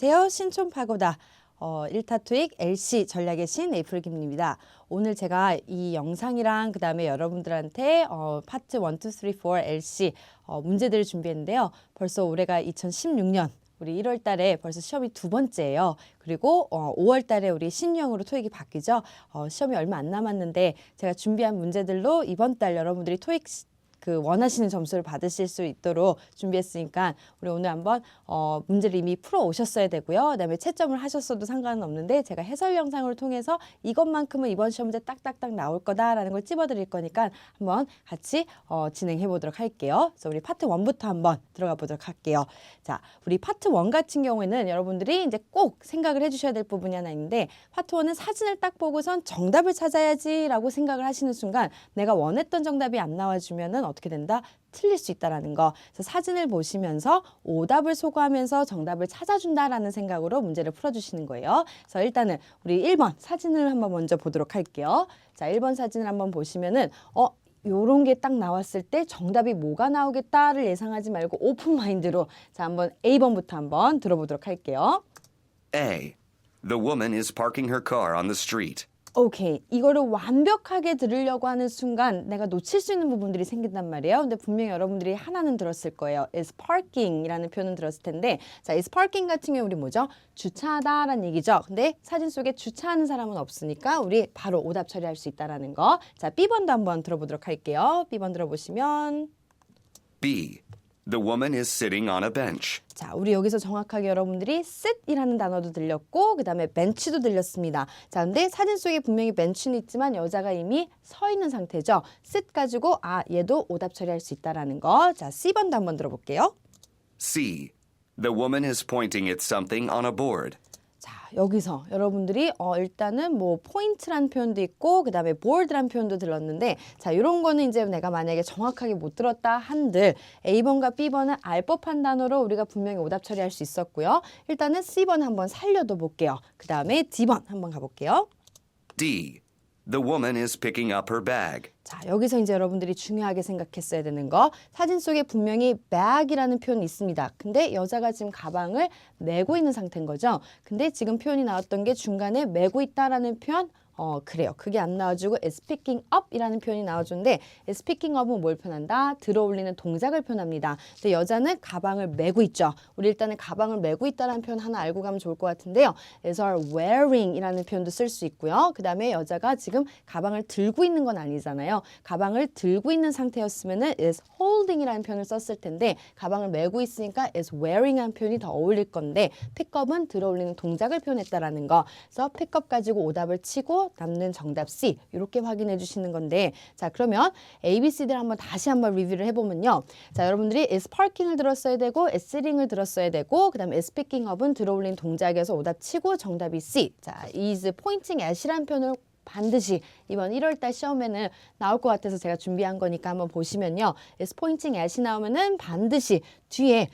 안녕하세요. 신촌파고다 1타 토익 LC 전략의 신 에이프릴 김입니다. 오늘 제가 이 영상이랑 그 다음에 여러분들한테 파트 1, 2, 3, 4 LC 문제들을 준비했는데요. 벌써 올해가 2016년 우리 1월 달에 벌써 시험이 두 번째예요. 그리고 5월 달에 우리 신유형으로 토익이 바뀌죠. 시험이 얼마 안 남았는데 제가 준비한 문제들로 이번 달 여러분들이 토익 원하시는 점수를 받으실 수 있도록 준비했으니까 우리 오늘 한번 문제를 이미 풀어 오셨어야 되고요. 그다음에 채점을 하셨어도 상관은 없는데 제가 해설 영상을 통해서 이것만큼은 이번 시험 문제 딱딱딱 나올 거다라는 걸 찝어드릴 거니까 한번 같이 진행해 보도록 할게요. 그래서 우리 파트 1부터 한번 들어가 보도록 할게요. 자, 우리 파트 1 같은 경우에는 여러분들이 이제 꼭 생각을 해주셔야 될 부분이 하나 있는데 파트 1은 사진을 딱 보고선 정답을 찾아야지라고 생각을 하시는 순간 내가 원했던 정답이 안 나와주면은 어떻게 된다? 틀릴 수 있다라는 거. 그래서 사진을 보시면서 오답을 소거하면서 정답을 찾아준다라는 생각으로 문제를 풀어주시는 거예요. 그래서 일단은 우리 1번 사진을 한번 먼저 보도록 할게요. 자, 1번 사진을 한번 보시면은 요런 게 딱 나왔을 때 정답이 뭐가 나오겠다를 예상하지 말고 오픈 마인드로 자, 한번 A번부터 한번 들어보도록 할게요. A. The woman is parking her car on the street. 오케이. 이거를 완벽하게 들으려고 하는 순간 내가 놓칠 수 있는 부분들이 생긴단 말이에요. 근데 분명히 여러분들이 하나는 들었을 거예요. is parking이라는 표현은 들었을 텐데 자, is parking 같은 경우 우리 뭐죠? 주차하다라는 얘기죠. 근데 사진 속에 주차하는 사람은 없으니까 우리 바로 오답 처리할 수 있다라는 거. 자, B번도 한번 들어보도록 할게요. B번 들어보시면 B. The woman is sitting on a bench. 자, 우리 여기서 정확하게 여러분들이 sit이라는 단어도 들렸고 그 다음에 bench도 들렸습니다. 자, 근데 사진 속에 분명히 bench는 있지만 여자가 이미 서 있는 상태죠. sit 가지고 얘도 오답 처리할 수 있다라는 거. 자, C번도 한번 들어볼게요. C. The woman is pointing at something on a board. 자, 여기서 여러분들이 일단은 뭐 포인트란 표현도 있고 그 다음에 board란 표현도 들었는데 자, 이런 거는 이제 내가 만약에 정확하게 못 들었다 한들 A번과 B번은 알 법한 단어로 우리가 분명히 오답 처리할 수 있었고요. 일단은 C번 한번 살려도 볼게요. 그 다음에 D번 한번 가볼게요. D. The woman is picking up her bag. 자, 여기서 이제 여러분들이 중요하게 생각했어야 되는 거 사진 속에 분명히 bag이라는 표현이 있습니다. 근데 여자가 지금 가방을 메고 있는 상태인 거죠. 근데 지금 표현이 나왔던 게 중간에 메고 있다라는 표현 그래요. 그게 안 나와주고 is picking up 이라는 표현이 나와주는데 is picking up은 뭘 표현한다? 들어올리는 동작을 표현합니다. 근데 여자는 가방을 메고 있죠. 우리 일단은 가방을 메고 있다라는 표현 하나 알고 가면 좋을 것 같은데요. is are wearing 이라는 표현도 쓸 수 있고요. 그 다음에 여자가 지금 가방을 들고 있는 건 아니잖아요. 가방을 들고 있는 상태였으면은 is holding 이라는 표현을 썼을 텐데 가방을 메고 있으니까 is wearing 이라는 표현이 더 어울릴 건데 pickup은 들어올리는 동작을 표현했다라는 거. 그래서 pickup 가지고 오답을 치고 남는 정답 C 이렇게 확인해 주시는 건데 자, 그러면 ABC들 한번 다시 한번 리뷰를 해보면요. 자, 여러분들이 is parking을 들었어야 되고 is sitting을 들었어야 되고 그 다음에 is picking up은 들어올린 동작에서 오답 치고 정답이 C. 자, is pointing at이라는 표현을 반드시 이번 1월달 시험에는 나올 것 같아서 제가 준비한 거니까 한번 보시면요. is pointing at이 나오면은 반드시 뒤에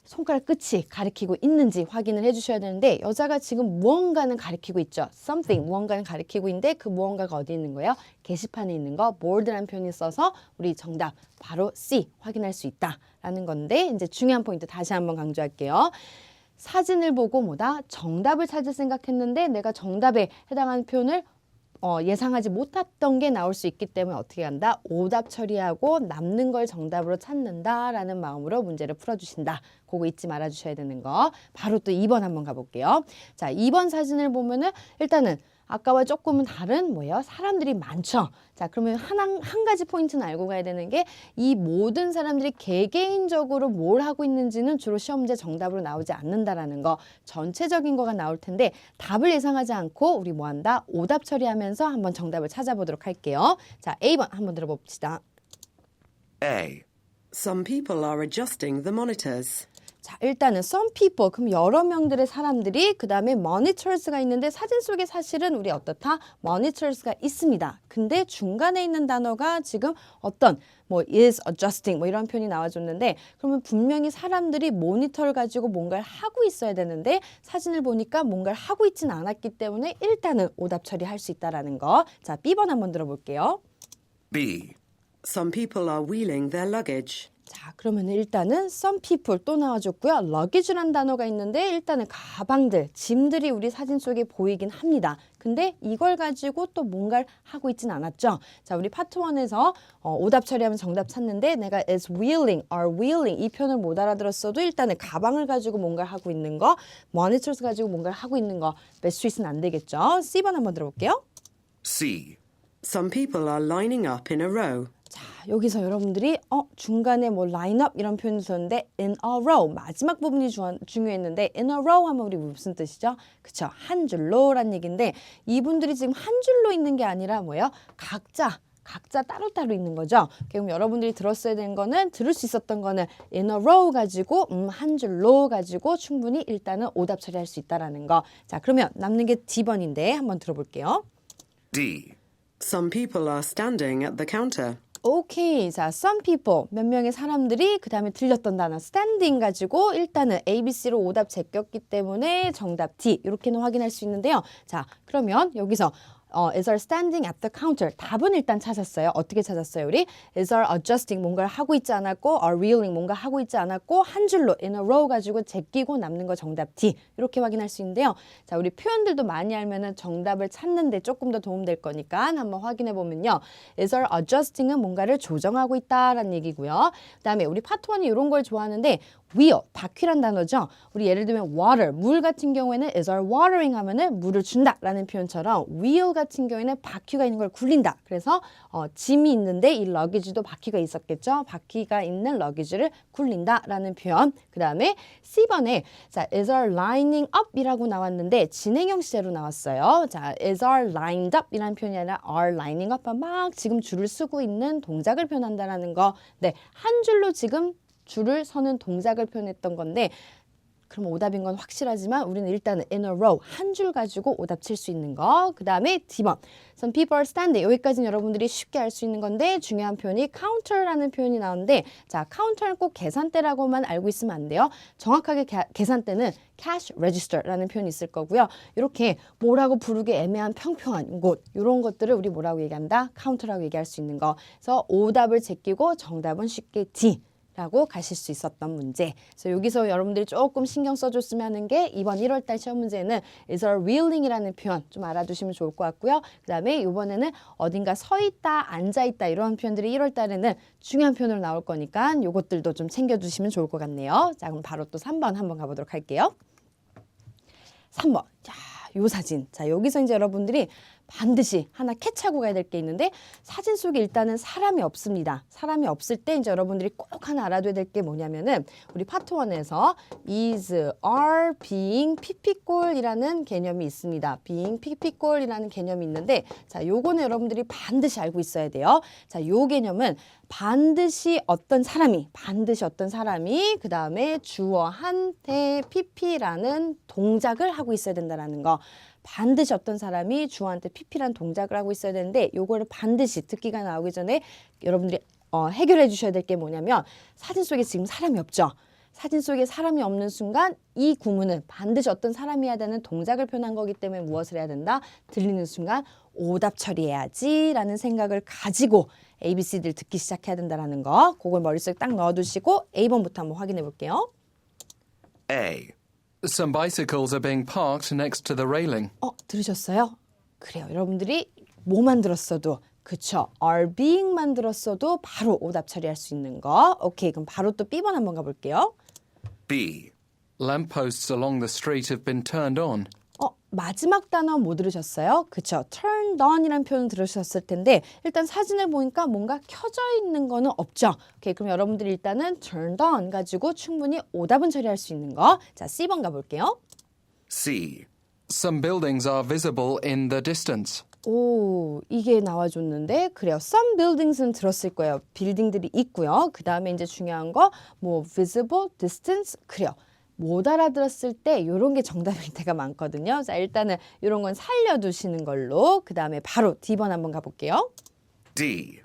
손가락 끝이 가리키고 있는지 확인을 해주셔야 되는데 여자가 지금 무언가는 가리키고 있죠. something, 무언가는 가리키고 있는데 그 무언가가 어디 있는 거예요? 게시판에 있는 거 board라는 표현이 써서 우리 정답 바로 C 확인할 수 있다라는 건데 이제 중요한 포인트 다시 한번 강조할게요. 사진을 보고 정답을 찾을 생각했는데 내가 정답에 해당하는 표현을 예상하지 못했던 게 나올 수 있기 때문에 어떻게 한다? 오답 처리하고 남는 걸 정답으로 찾는다라는 마음으로 문제를 풀어주신다. 그거 잊지 말아주셔야 되는 거. 바로 또 2번 한번 가볼게요. 자, 2번 사진을 보면은 일단은 아까와 조금은 다른 뭐예요? 사람들이 많죠. 자, 그러면 한 가지 포인트는 알고 가야 되는 게 이 모든 사람들이 개개인적으로 뭘 하고 있는지는 주로 시험 문제 정답으로 나오지 않는다라는 거. 전체적인 거가 나올 텐데 답을 예상하지 않고 우리 뭐 한다? 오답 처리하면서 한번 정답을 찾아보도록 할게요. 자, A번 한번 들어봅시다. A. Some people are adjusting the monitors. 자, 일단은 some people, 그럼 여러 명들의 사람들이 그 다음에 monitors가 있는데 사진 속에 사실은 우리 어떻다? monitors가 있습니다. 근데 중간에 있는 단어가 지금 어떤 is adjusting 이런 표현이 나와줬는데 그러면 분명히 사람들이 모니터를 가지고 뭔가를 하고 있어야 되는데 사진을 보니까 뭔가를 하고 있지는 않았기 때문에 일단은 오답 처리할 수 있다라는 거. 자, B번 한번 들어볼게요. B. Some people are wheeling their luggage. 자, 그러면 일단은 some people 또 나와줬고요. luggage란 단어가 있는데 일단은 가방들, 짐들이 우리 사진 속에 보이긴 합니다. 근데 이걸 가지고 또 뭔가를 하고 있진 않았죠. 자, 우리 파트 1에서 오답 처리하면 정답 찾는데 내가 is wheeling, are wheeling 이 표현을 못 알아들었어도 일단은 가방을 가지고 뭔가를 하고 있는 거, monitors 가지고 뭔가를 하고 있는 거 매수있으면 안 되겠죠. C번 한번 들어볼게요. C. Some people are lining up in a row. 자, 여기서 여러분들이 중간에 뭐 라인업 이런 표현이 있었는데 in a row 마지막 부분이 중요했는데 in a row 하면 우리 무슨 뜻이죠? 그쵸, 한 줄로란 얘기인데 이분들이 지금 한 줄로 있는 게 아니라 뭐예요? 각자 따로따로 있는 거죠. 그럼 여러분들이 들었어야 되는 거는 들을 수 있었던 거는 in a row 가지고 한 줄로 가지고 충분히 일단은 오답 처리할 수 있다라는 거. 자, 그러면 남는 게 D번인데 한번 들어볼게요. D. Some people are standing at the counter. 오케이. 자, some people, 몇 명의 사람들이 그 다음에 들렸던 단어 standing 가지고 일단은 ABC로 오답 제꼈기 때문에 정답 D 이렇게는 확인할 수 있는데요. 자, 그러면 여기서 is are standing at the counter. 답은 일단 찾았어요. 어떻게 찾았어요, 우리? is are adjusting 뭔가를 하고 있지 않았고 are wheeling 뭔가 하고 있지 않았고 한 줄로 in a row 가지고 제끼고 남는 거 정답 D 이렇게 확인할 수 있는데요. 자, 우리 표현들도 많이 알면은 정답을 찾는데 조금 더 도움될 거니까 한번 확인해 보면요. is are adjusting은 뭔가를 조정하고 있다라는 얘기고요. 그다음에 우리 파트 1이 이런 걸 좋아하는데 wheel, 바퀴란 단어죠. 우리 예를 들면 water, 물 같은 경우에는 is are watering 하면은 물을 준다라는 표현처럼 wheel 같은 경우에는 바퀴가 있는 걸 굴린다. 그래서 짐이 있는데 이 luggage도 바퀴가 있었겠죠. 바퀴가 있는 luggage를 굴린다라는 표현. 그 다음에 C번에 자, is are lining up이라고 나왔는데 진행형 시제로 나왔어요. 자, is are lined up이라는 표현이 아니라 are lining up 막 지금 줄을 쓰고 있는 동작을 표현한다라는 거. 네, 한 줄로 지금 줄을 서는 동작을 표현했던 건데 그럼 오답인 건 확실하지만 우리는 일단은 in a row 한 줄 가지고 오답 칠 수 있는 거. 그 다음에 D번 some people are standing 여기까지는 여러분들이 쉽게 알 수 있는 건데 중요한 표현이 counter라는 표현이 나오는데 자 counter는 꼭 계산대라고만 알고 있으면 안 돼요. 정확하게 계산대는 cash register라는 표현이 있을 거고요. 이렇게 뭐라고 부르기 애매한 평평한 곳 이런 것들을 우리 뭐라고 얘기한다? counter라고 얘기할 수 있는 거. 그래서 오답을 제끼고 정답은 쉽게 D 라고 가실 수 있었던 문제. 그래서 여기서 여러분들이 조금 신경 써줬으면 하는 게 이번 1월달 시험 문제는 is are wheeling이라는 표현 좀 알아두시면 좋을 것 같고요. 그 다음에 이번에는 어딘가 서 있다, 앉아 있다 이런 표현들이 1월달에는 중요한 표현으로 나올 거니까 이것들도 좀 챙겨두시면 좋을 것 같네요. 자, 그럼 바로 또 3번 한번 가보도록 할게요. 3번. 자, 요 사진. 자, 여기서 이제 여러분들이 반드시 하나 캐치하고 가야 될 게 있는데 사진 속에 일단은 사람이 없습니다. 사람이 없을 때 이제 여러분들이 꼭 하나 알아둬야 될 게 뭐냐면은 우리 파트 1에서 is, are, being, 피피꼴이라는 개념이 있습니다. being, 피피꼴이라는 개념이 있는데 자, 요거는 여러분들이 반드시 알고 있어야 돼요. 자, 요 개념은 반드시 어떤 사람이 그 다음에 주어한테 PP라는 동작을 하고 있어야 된다는 거. 반드시 어떤 사람이 주어한테 PP라는 동작을 하고 있어야 되는데 요거를 반드시 듣기가 나오기 전에 여러분들이 해결해 주셔야 될 게 뭐냐면 사진 속에 지금 사람이 없죠. 사진 속에 사람이 없는 순간 이 구문은 반드시 어떤 사람이 해야 되는 동작을 표현한 거기 때문에 무엇을 해야 된다? 들리는 순간 오답 처리해야지 라는 생각을 가지고 ABCD를 듣기 시작해야 된다는 거. 그걸 머릿속에 딱 넣어두시고 A번부터 한번 확인해 볼게요. A. Some bicycles are being parked next to the railing. 들으셨어요? 그래요. 여러분들이 뭐만 들었어도 그쵸. are being만 들었어도 바로 오답 처리할 수 있는 거. 오케이. 그럼 바로 또 B번 한번 가볼게요. B. Lampposts along the street have been turned on. 마지막 단어 뭐 들으셨어요? 그쵸. turned on이라는 표현 들으셨을 텐데 일단 사진을 보니까 뭔가 켜져 있는 거는 없죠. 오케이. 그럼 여러분들이 일단은 turned on 가지고 충분히 오답은 처리할 수 있는 거. 자, C번 가볼게요. C. Some buildings are visible in the distance. 오, 이게 나와줬는데 그래요. Some buildings는 들었을 거예요. 빌딩들이 있고요. 그 다음에 이제 중요한 거 뭐 visible, distance 그래요. 못 알아들었을 때 이런 게 정답일 때가 많거든요. 자, 일단은 이런 건 살려두시는 걸로. 그 다음에 바로 D번 한번 가볼게요. D.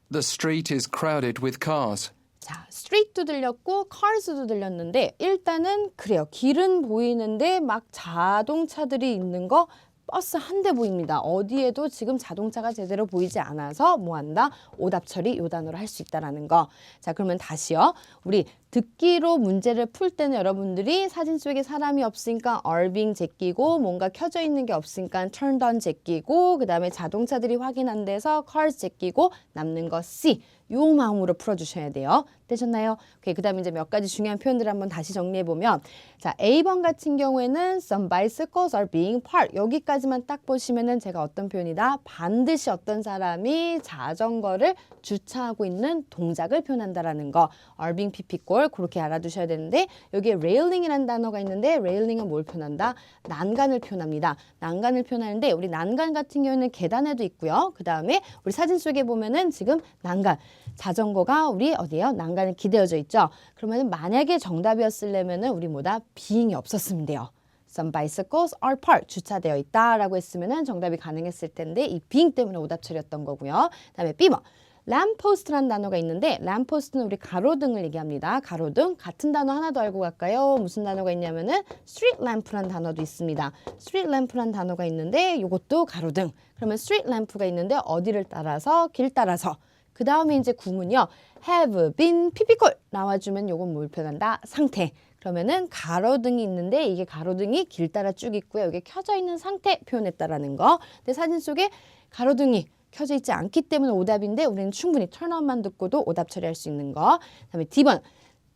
The street is crowded with cars. 자, street도 들렸고 cars도 들렸는데 일단은 그래요. 길은 보이는데 막 자동차들이 있는 거 버스 한 대 보입니다. 어디에도 지금 자동차가 제대로 보이지 않아서 뭐 한다? 오답 처리 요 단어로 할 수 있다라는 거. 자, 그러면 다시요. 우리 듣기로 문제를 풀 때는 여러분들이 사진 속에 사람이 없으니까 are being 제끼고 뭔가 켜져 있는 게 없으니까 turned on 제끼고 그다음에 자동차들이 확인 안 돼서 cars 제끼고 남는 거 C. 요 마음으로 풀어주셔야 돼요. 되셨나요? 오케이, 그 다음에 이제 몇 가지 중요한 표현들을 한번 다시 정리해보면 자, A번 같은 경우에는 some bicycles are being parked. 여기까지만 딱 보시면은 제가 어떤 표현이다? 반드시 어떤 사람이 자전거를 주차하고 있는 동작을 표현한다라는 거. are being pp골 그렇게 알아두셔야 되는데 여기에 railing이라는 단어가 있는데 railing은 뭘 표현한다? 난간을 표현합니다. 난간을 표현하는데 우리 난간 같은 경우는 계단에도 있고요. 그 다음에 우리 사진 속에 보면은 지금 난간 자전거가 우리 어디에요? 난간에 기대어져 있죠. 그러면 만약에 정답이었으려면은 우리 뭐다? being이 없었으면 돼요. Some bicycles are parked. 주차되어 있다라고 했으면은 정답이 가능했을 텐데 이 being 때문에 오답 처리였던 거고요. 그다음에 B번. lamppost라는 단어가 있는데 lampost는 우리 가로등을 얘기합니다. 가로등 같은 단어 하나 더 알고 갈까요? 무슨 단어가 있냐면은 street lamp라는 단어도 있습니다. street lamp라는 단어가 있는데 이것도 가로등. 그러면 street lamp가 있는데 어디를 따라서? 길 따라서. 그 다음에 이제 구문이요. have been pp골 나와주면 요건 뭘 표현한다? 상태. 그러면은 가로등이 있는데 이게 가로등이 길 따라 쭉 있고요. 여기 켜져 있는 상태 표현했다라는 거. 근데 사진 속에 가로등이 켜져 있지 않기 때문에 오답인데 우리는 충분히 turn on만 듣고도 오답 처리할 수 있는 거. 그다음에 D번.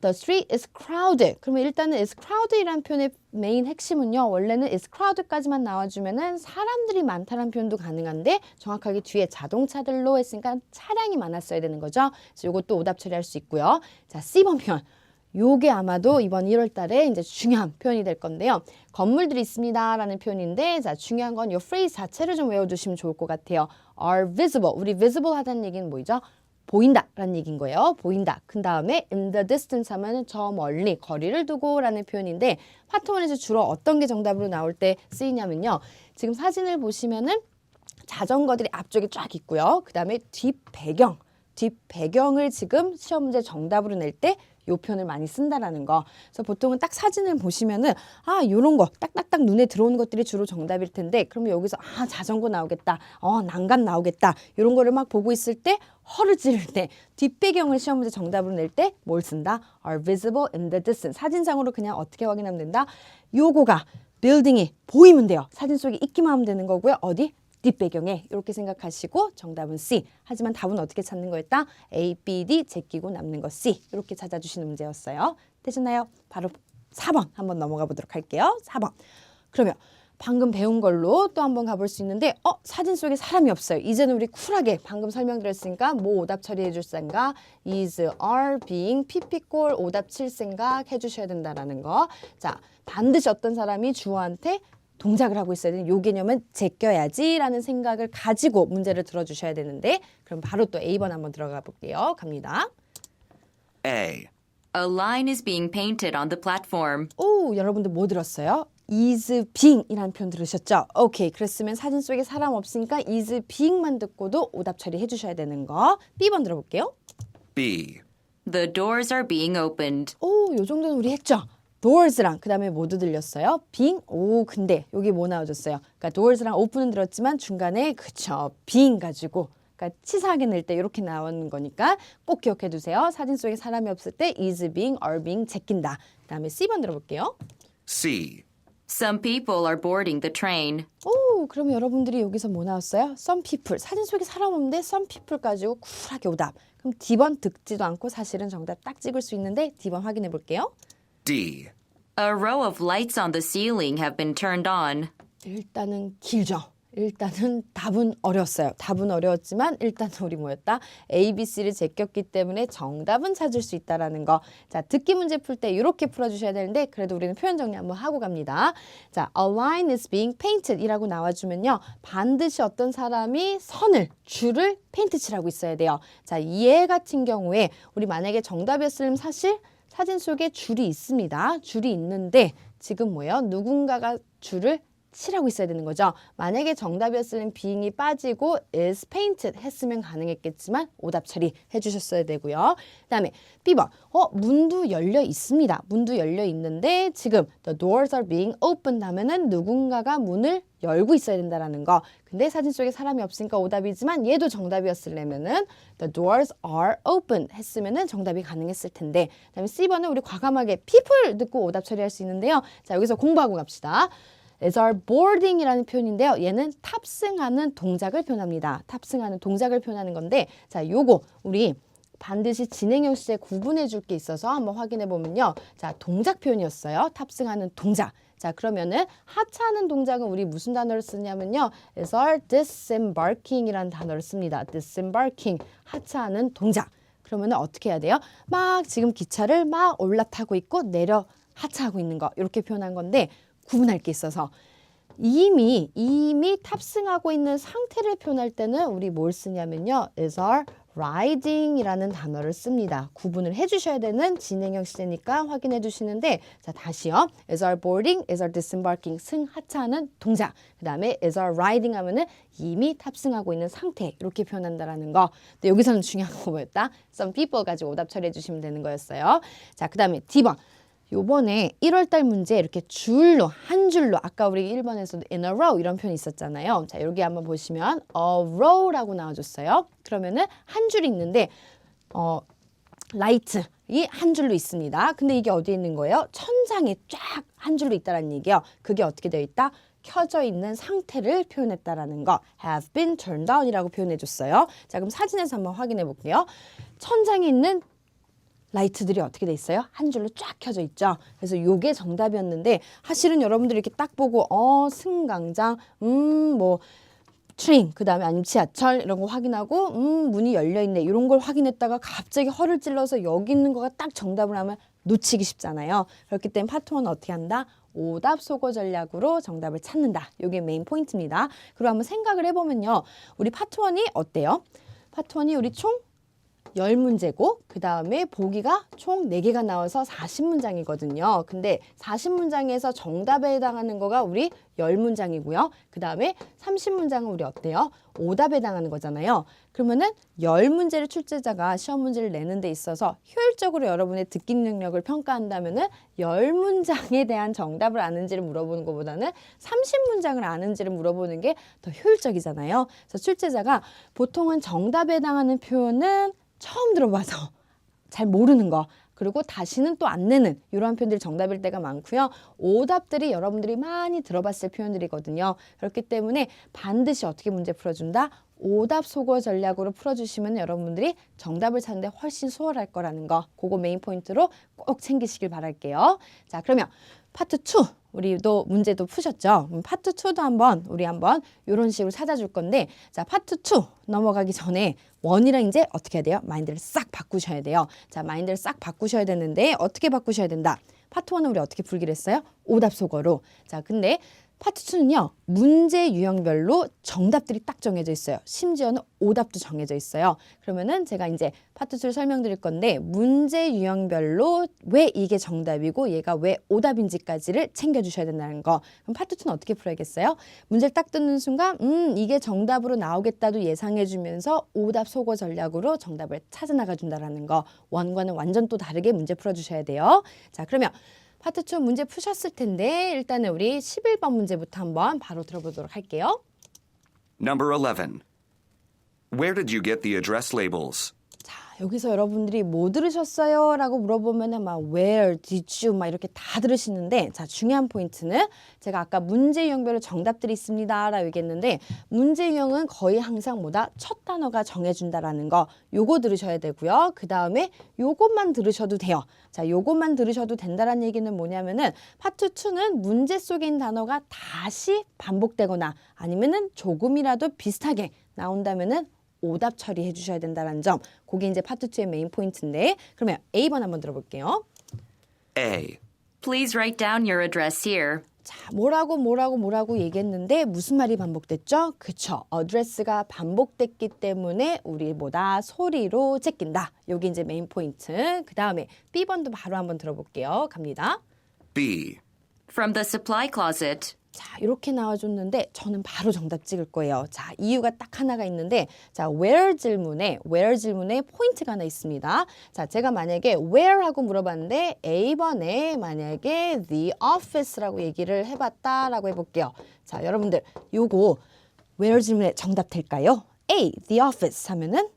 The street is crowded. 그러면 일단은 is crowded이라는 표현의 메인 핵심은요. 원래는 is crowded까지만 나와주면은 사람들이 많다는 표현도 가능한데 정확하게 뒤에 자동차들로 했으니까 차량이 많았어야 되는 거죠. 그래서 이것도 오답 처리할 수 있고요. 자, C번 표현. 요게 아마도 이번 1월 달에 이제 중요한 표현이 될 건데요. 건물들이 있습니다라는 표현인데 자, 중요한 건 이 phrase 자체를 좀 외워두시면 좋을 것 같아요. are visible. 우리 visible 하다는 얘기는 뭐죠? 보인다라는 얘기인 거예요. 보인다. 그 다음에 in the distance 하면은 저 멀리 거리를 두고라는 표현인데 파트원에서 주로 어떤 게 정답으로 나올 때 쓰이냐면요. 지금 사진을 보시면은 자전거들이 앞쪽에 쫙 있고요. 그 다음에 뒷배경을 지금 시험 문제 정답으로 낼 때 요 표현을 많이 쓴다라는 거. 그래서 보통은 딱 사진을 보시면은 요런 거 딱딱딱 눈에 들어오는 것들이 주로 정답일 텐데 그러면 여기서 자전거 나오겠다. 난간 나오겠다. 요런 거를 막 보고 있을 때 허를 찌를 때 뒷배경을 시험 문제 정답으로 낼 때 뭘 쓴다? are visible in the distance. 사진상으로 그냥 어떻게 확인하면 된다? 요거가 빌딩이 보이면 돼요. 사진 속에 있기만 하면 되는 거고요. 어디? 뒷배경에 이렇게 생각하시고 정답은 C. 하지만 답은 어떻게 찾는 거였다? A, B, D 제끼고 남는 거 C. 이렇게 찾아주시는 문제였어요. 되셨나요? 바로 4번 한번 넘어가 보도록 할게요. 4번. 그러면 방금 배운 걸로 또 한번 가볼 수 있는데 사진 속에 사람이 없어요. 이제는 우리 쿨하게 방금 설명드렸으니까 뭐 오답 처리해 줄 생각? is, are, being, pp골 오답 칠 생각 해주셔야 된다는 거. 자, 반드시 어떤 사람이 주어한테 동작을 하고 있어야 되는 요 개념은 제껴야지라는 생각을 가지고 문제를 들어주셔야 되는데 그럼 바로 또 A번 한번 들어가 볼게요. 갑니다. A. A line is being painted on the platform. 오, 여러분들 뭐 들었어요? is being이라는 표현 들으셨죠? 오케이, 그랬으면 사진 속에 사람 없으니까 is being만 듣고도 오답 처리해 주셔야 되는 거. B번 들어볼게요. B. The doors are being opened. 오, 요 정도는 우리 했죠? doors랑 그 다음에 모두 들렸어요. being, 근데 여기 뭐 나와줬어요? 그러니까 doors랑 open은 들었지만 중간에 그쵸, being 가지고 그러니까 치사하게 낼 때 이렇게 나오는 거니까 꼭 기억해 두세요. 사진 속에 사람이 없을 때 is being, are being 제낀다. 그 다음에 C번 들어볼게요. C. Some people are boarding the train. 오, 그러면 여러분들이 여기서 뭐 나왔어요? Some people. 사진 속에 사람 없는데 some people 가지고 쿨하게 오답. 그럼 D번 듣지도 않고 사실은 정답 딱 찍을 수 있는데 D번 확인해 볼게요. D. A row of lights on the ceiling have been turned on. 일단은 길죠. 일단은 답은 어려웠어요. 답은 어려웠지만 일단은 우리 뭐였다? A, B, C를 제꼈기 때문에 정답은 찾을 수 있다라는 거. 자, 듣기 문제 풀 때 이렇게 풀어주셔야 되는데 그래도 우리는 표현 정리 한번 하고 갑니다. 자, a line is being painted 이라고 나와주면요. 반드시 어떤 사람이 줄을 페인트 칠하고 있어야 돼요. 자, 얘 같은 경우에 우리 만약에 정답이었으면 사실 사진 속에 줄이 있습니다. 줄이 있는데 지금 뭐예요? 누군가가 줄을 칠하고 있어야 되는 거죠. 만약에 정답이었으면 being이 빠지고 is painted 했으면 가능했겠지만 오답 처리 해주셨어야 되고요. 그다음에 B번 문도 열려 있습니다. 문도 열려 있는데 지금 the doors are being opened 하면은 누군가가 문을 열고 있어야 된다라는 거. 근데 사진 속에 사람이 없으니까 오답이지만 얘도 정답이었으려면은 the doors are open 했으면은 정답이 가능했을 텐데. 그다음에 C번은 우리 과감하게 people 듣고 오답 처리할 수 있는데요. 자, 여기서 공부하고 갑시다. is are boarding이라는 표현인데요. 얘는 탑승하는 동작을 표현합니다. 탑승하는 동작을 표현하는 건데, 자, 요거 우리 반드시 진행형 시제 구분해 줄 게 있어서 한번 확인해 보면요. 자, 동작 표현이었어요. 탑승하는 동작. 자, 그러면은 하차하는 동작은 우리 무슨 단어를 쓰냐면요. is are disembarking이라는 단어를 씁니다. disembarking, 하차하는 동작. 그러면은 어떻게 해야 돼요? 막 지금 기차를 막 올라타고 있고 내려 하차하고 있는 거. 이렇게 표현한 건데 구분할 게 있어서 이미 탑승하고 있는 상태를 표현할 때는 우리 뭘 쓰냐면요. is are riding이라는 단어를 씁니다. 구분을 해주셔야 되는 진행형 시제니까 확인해 주시는데, 자, 다시요. is are boarding, is are disembarking, 하차하는 동작. 그 다음에 is are riding 하면은 이미 탑승하고 있는 상태, 이렇게 표현한다라는 거. 근데 여기서는 중요한 거 뭐였다? some people 가지고 오답 처리해 주시면 되는 거였어요. 자, 그 다음에 D번. 요번에 1월달 문제 이렇게 줄로, 한 줄로, 아까 우리 1번에서도 in a row 이런 표현이 있었잖아요. 자, 여기 한번 보시면 a row라고 나와줬어요. 그러면은 한 줄이 있는데 라이트 이 한 줄로 있습니다. 근데 이게 어디에 있는 거예요? 천장에 쫙 한 줄로 있다라는 얘기예요. 그게 어떻게 되어 있다? 켜져 있는 상태를 표현했다라는 거. have been turned on이라고 표현해 줬어요. 자, 그럼 사진에서 한번 확인해 볼게요. 천장에 있는 라이트들이 어떻게 돼 있어요? 한 줄로 쫙 켜져 있죠. 그래서 요게 정답이었는데 사실은 여러분들이 이렇게 딱 보고 승강장, 뭐 트레인, 그 다음에 아니면 지하철 이런 거 확인하고 문이 열려 있네 이런 걸 확인했다가 갑자기 허를 찔러서 여기 있는 거가 딱 정답을 하면 놓치기 쉽잖아요. 그렇기 때문에 파트 1은 어떻게 한다? 오답 소거 전략으로 정답을 찾는다. 이게 메인 포인트입니다. 그리고 한번 생각을 해보면요. 우리 파트 1이 어때요? 파트 1이 우리 총 10문제고 그 다음에 보기가 총 4개가 나와서 40문장이거든요. 근데 40문장에서 정답에 해당하는 거가 우리 10문장이고요. 그 다음에 30문장은 우리 어때요? 오답에 해당하는 거잖아요. 그러면은 10문제를 출제자가 시험 문제를 내는 데 있어서 효율적으로 여러분의 듣기 능력을 평가한다면은 10문장에 대한 정답을 아는지를 물어보는 것보다는 30문장을 아는지를 물어보는 게 더 효율적이잖아요. 그래서 출제자가 보통은 정답에 해당하는 표현은 처음 들어봐서 잘 모르는 거, 그리고 다시는 또 안 내는 이러한 표현들이 정답일 때가 많고요. 오답들이 여러분들이 많이 들어봤을 표현들이거든요. 그렇기 때문에 반드시 어떻게 문제 풀어준다? 오답 소거 전략으로 풀어주시면 여러분들이 정답을 찾는데 훨씬 수월할 거라는 거, 그거 메인 포인트로 꼭 챙기시길 바랄게요. 자, 그러면 파트 2 우리도 문제도 푸셨죠? 파트 2도 우리 한번 이런 식으로 찾아줄 건데, 자, 파트 2 넘어가기 전에 1이랑 이제 어떻게 해야 돼요? 마인드를 싹 바꾸셔야 돼요. 자, 마인드를 싹 바꾸셔야 되는데 어떻게 바꾸셔야 된다? 파트 1은 우리 어떻게 풀기로 했어요? 오답 소거로. 자, 근데 파트 2는요. 문제 유형별로 정답들이 딱 정해져 있어요. 심지어는 오답도 정해져 있어요. 그러면은 제가 이제 파트 2를 설명드릴 건데 문제 유형별로 왜 이게 정답이고 얘가 왜 오답인지까지를 챙겨주셔야 된다는 거. 그럼 파트 2는 어떻게 풀어야겠어요? 문제를 딱 듣는 순간 이게 정답으로 나오겠다도 예상해주면서 오답 소거 전략으로 정답을 찾아나가준다는 거. 1과는 완전 또 다르게 문제 풀어주셔야 돼요. 자, 그러면 파트 2 문제 푸셨을 텐데 일단은 우리 11번 문제부터 한번 바로 들어보도록 할게요. Number 11. Where did you get the address labels? 자, 여기서 여러분들이 뭐 들으셨어요? 라고 물어보면은 막 where, did you 막 이렇게 다 들으시는데, 자, 중요한 포인트는 제가 아까 문제 유형별로 정답들이 있습니다 라고 얘기했는데 문제 유형은 거의 항상 뭐다? 첫 단어가 정해준다라는 거, 요거 들으셔야 되고요. 그 다음에 요것만 들으셔도 돼요. 자, 요것만 들으셔도 된다라는 얘기는 뭐냐면은 파트 2는 문제 속에 있는 단어가 다시 반복되거나 아니면은 조금이라도 비슷하게 나온다면은 오답 처리해 주셔야 된다는 점. 그게 이제 파트 2의 메인 포인트인데, 그러면 A번 한번 들어볼게요. A. Please write down your address here. 자, 뭐라고 얘기했는데 무슨 말이 반복됐죠? 그쵸. 어드레스가 반복됐기 때문에 우리 뭐다? 소리로 제낀다. 여기 이제 메인 포인트. 그 다음에 B번도 바로 한번 들어볼게요. 갑니다. B. From the supply closet. 자, 이렇게 나와줬는데 저는 바로 정답 찍을 거예요. 자, 이유가 딱 하나가 있는데 자, where 질문에 포인트가 하나 있습니다. 자, 제가 만약에 where 하고 물어봤는데 A번에 만약에 the office라고 얘기를 해봤다라고 해볼게요. 자, 여러분들 요거 where 질문에 정답 될까요? A, the office 하면은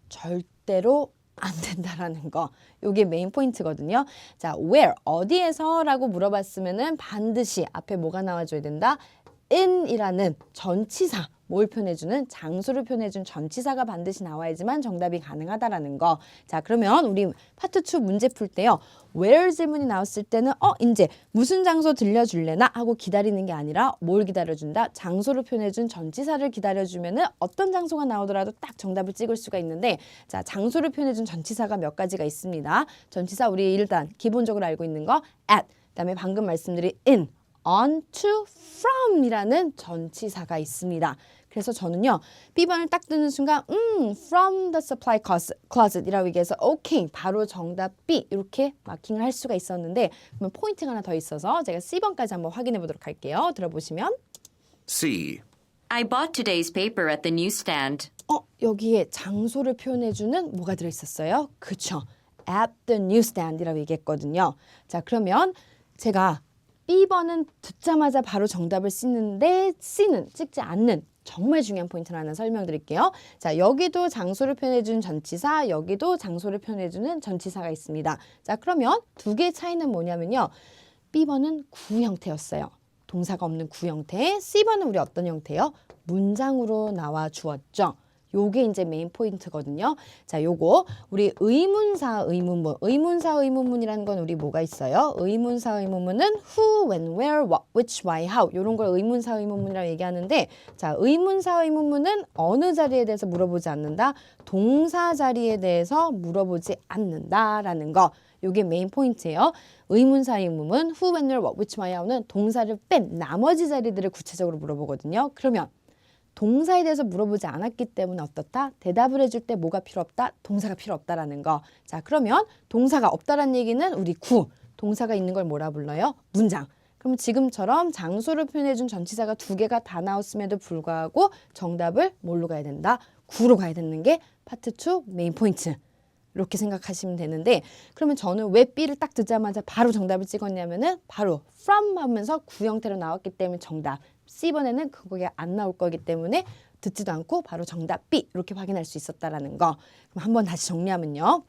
절대로 안 된다라는 거. 요게 메인 포인트거든요. 자, where, 어디에서? 라고 물어봤으면은 반드시 앞에 뭐가 나와줘야 된다? in이라는 전치사, 뭘 표현해주는? 장소를 표현해준 전치사가 반드시 나와야지만 정답이 가능하다라는 거. 자, 그러면 우리 파트 2 문제 풀 때요. where 질문이 나왔을 때는 이제 무슨 장소 들려줄래나? 하고 기다리는 게 아니라 뭘 기다려준다? 장소를 표현해준 전치사를 기다려주면은 어떤 장소가 나오더라도 딱 정답을 찍을 수가 있는데 자, 장소를 표현해준 전치사가 몇 가지가 있습니다. 전치사 우리 일단 기본적으로 알고 있는 거 at, 그다음에 방금 말씀드린 in, on, to, from 이라는 전치사가 있습니다. 그래서 저는요, B번을 딱 뜨는 순간, from the supply closet 이라고 얘기해서, 오케이, 바로 정답 B, 이렇게 마킹을 할 수가 있었는데, 그러면 포인트가 하나 더 있어서 제가 C번까지 한번 확인해 보도록 할게요. 들어보시면, C. I bought today's paper at the newsstand. 여기에 장소를 표현해주는 뭐가 들어있었어요? 그쵸. at the newsstand 이라고 얘기했거든요. 자, 그러면 제가 B번은 듣자마자 바로 정답을 쓰는데 C는 찍지 않는 정말 중요한 포인트를 하나 설명드릴게요. 자, 여기도 장소를 표현해주는 전치사, 여기도 장소를 표현해주는 전치사가 있습니다. 자, 그러면 두 개의 차이는 뭐냐면요. B번은 구 형태였어요. 동사가 없는 구 형태. C번은 우리 어떤 형태요? 문장으로 나와 주었죠. 요게 이제 메인 포인트거든요. 자, 요거 우리 의문사 의문문. 의문사 의문문이라는 건 우리 뭐가 있어요? 의문사 의문문은 who, when, where, what, which, why, how 요런 걸 의문사 의문문이라고 얘기하는데 자, 의문사 의문문은 어느 자리에 대해서 물어보지 않는다. 동사 자리에 대해서 물어보지 않는다라는 거. 요게 메인 포인트예요. 의문사 의문문 who, when, where, what, which, why, how는 동사를 뺀 나머지 자리들을 구체적으로 물어보거든요. 그러면 동사에 대해서 물어보지 않았기 때문에 어떻다? 대답을 해줄 때 뭐가 필요 없다? 동사가 필요 없다라는 거. 자, 그러면 동사가 없다라는 얘기는 우리 구. 동사가 있는 걸 뭐라 불러요? 문장. 그럼 지금처럼 장소를 표현해준 전치사가 두 개가 다 나왔음에도 불구하고 정답을 뭘로 가야 된다? 구로 가야 되는 게 파트 2 메인 포인트. 이렇게 생각하시면 되는데 그러면 저는 왜 B를 딱 듣자마자 바로 정답을 찍었냐면은 바로 from 하면서 구 형태로 나왔기 때문에 정답. C번에는 그게 안 나올 거기 때문에 듣지도 않고 바로 정답 B 이렇게 확인할 수 있었다라는 거. 그럼 한번 다시 정리하면요.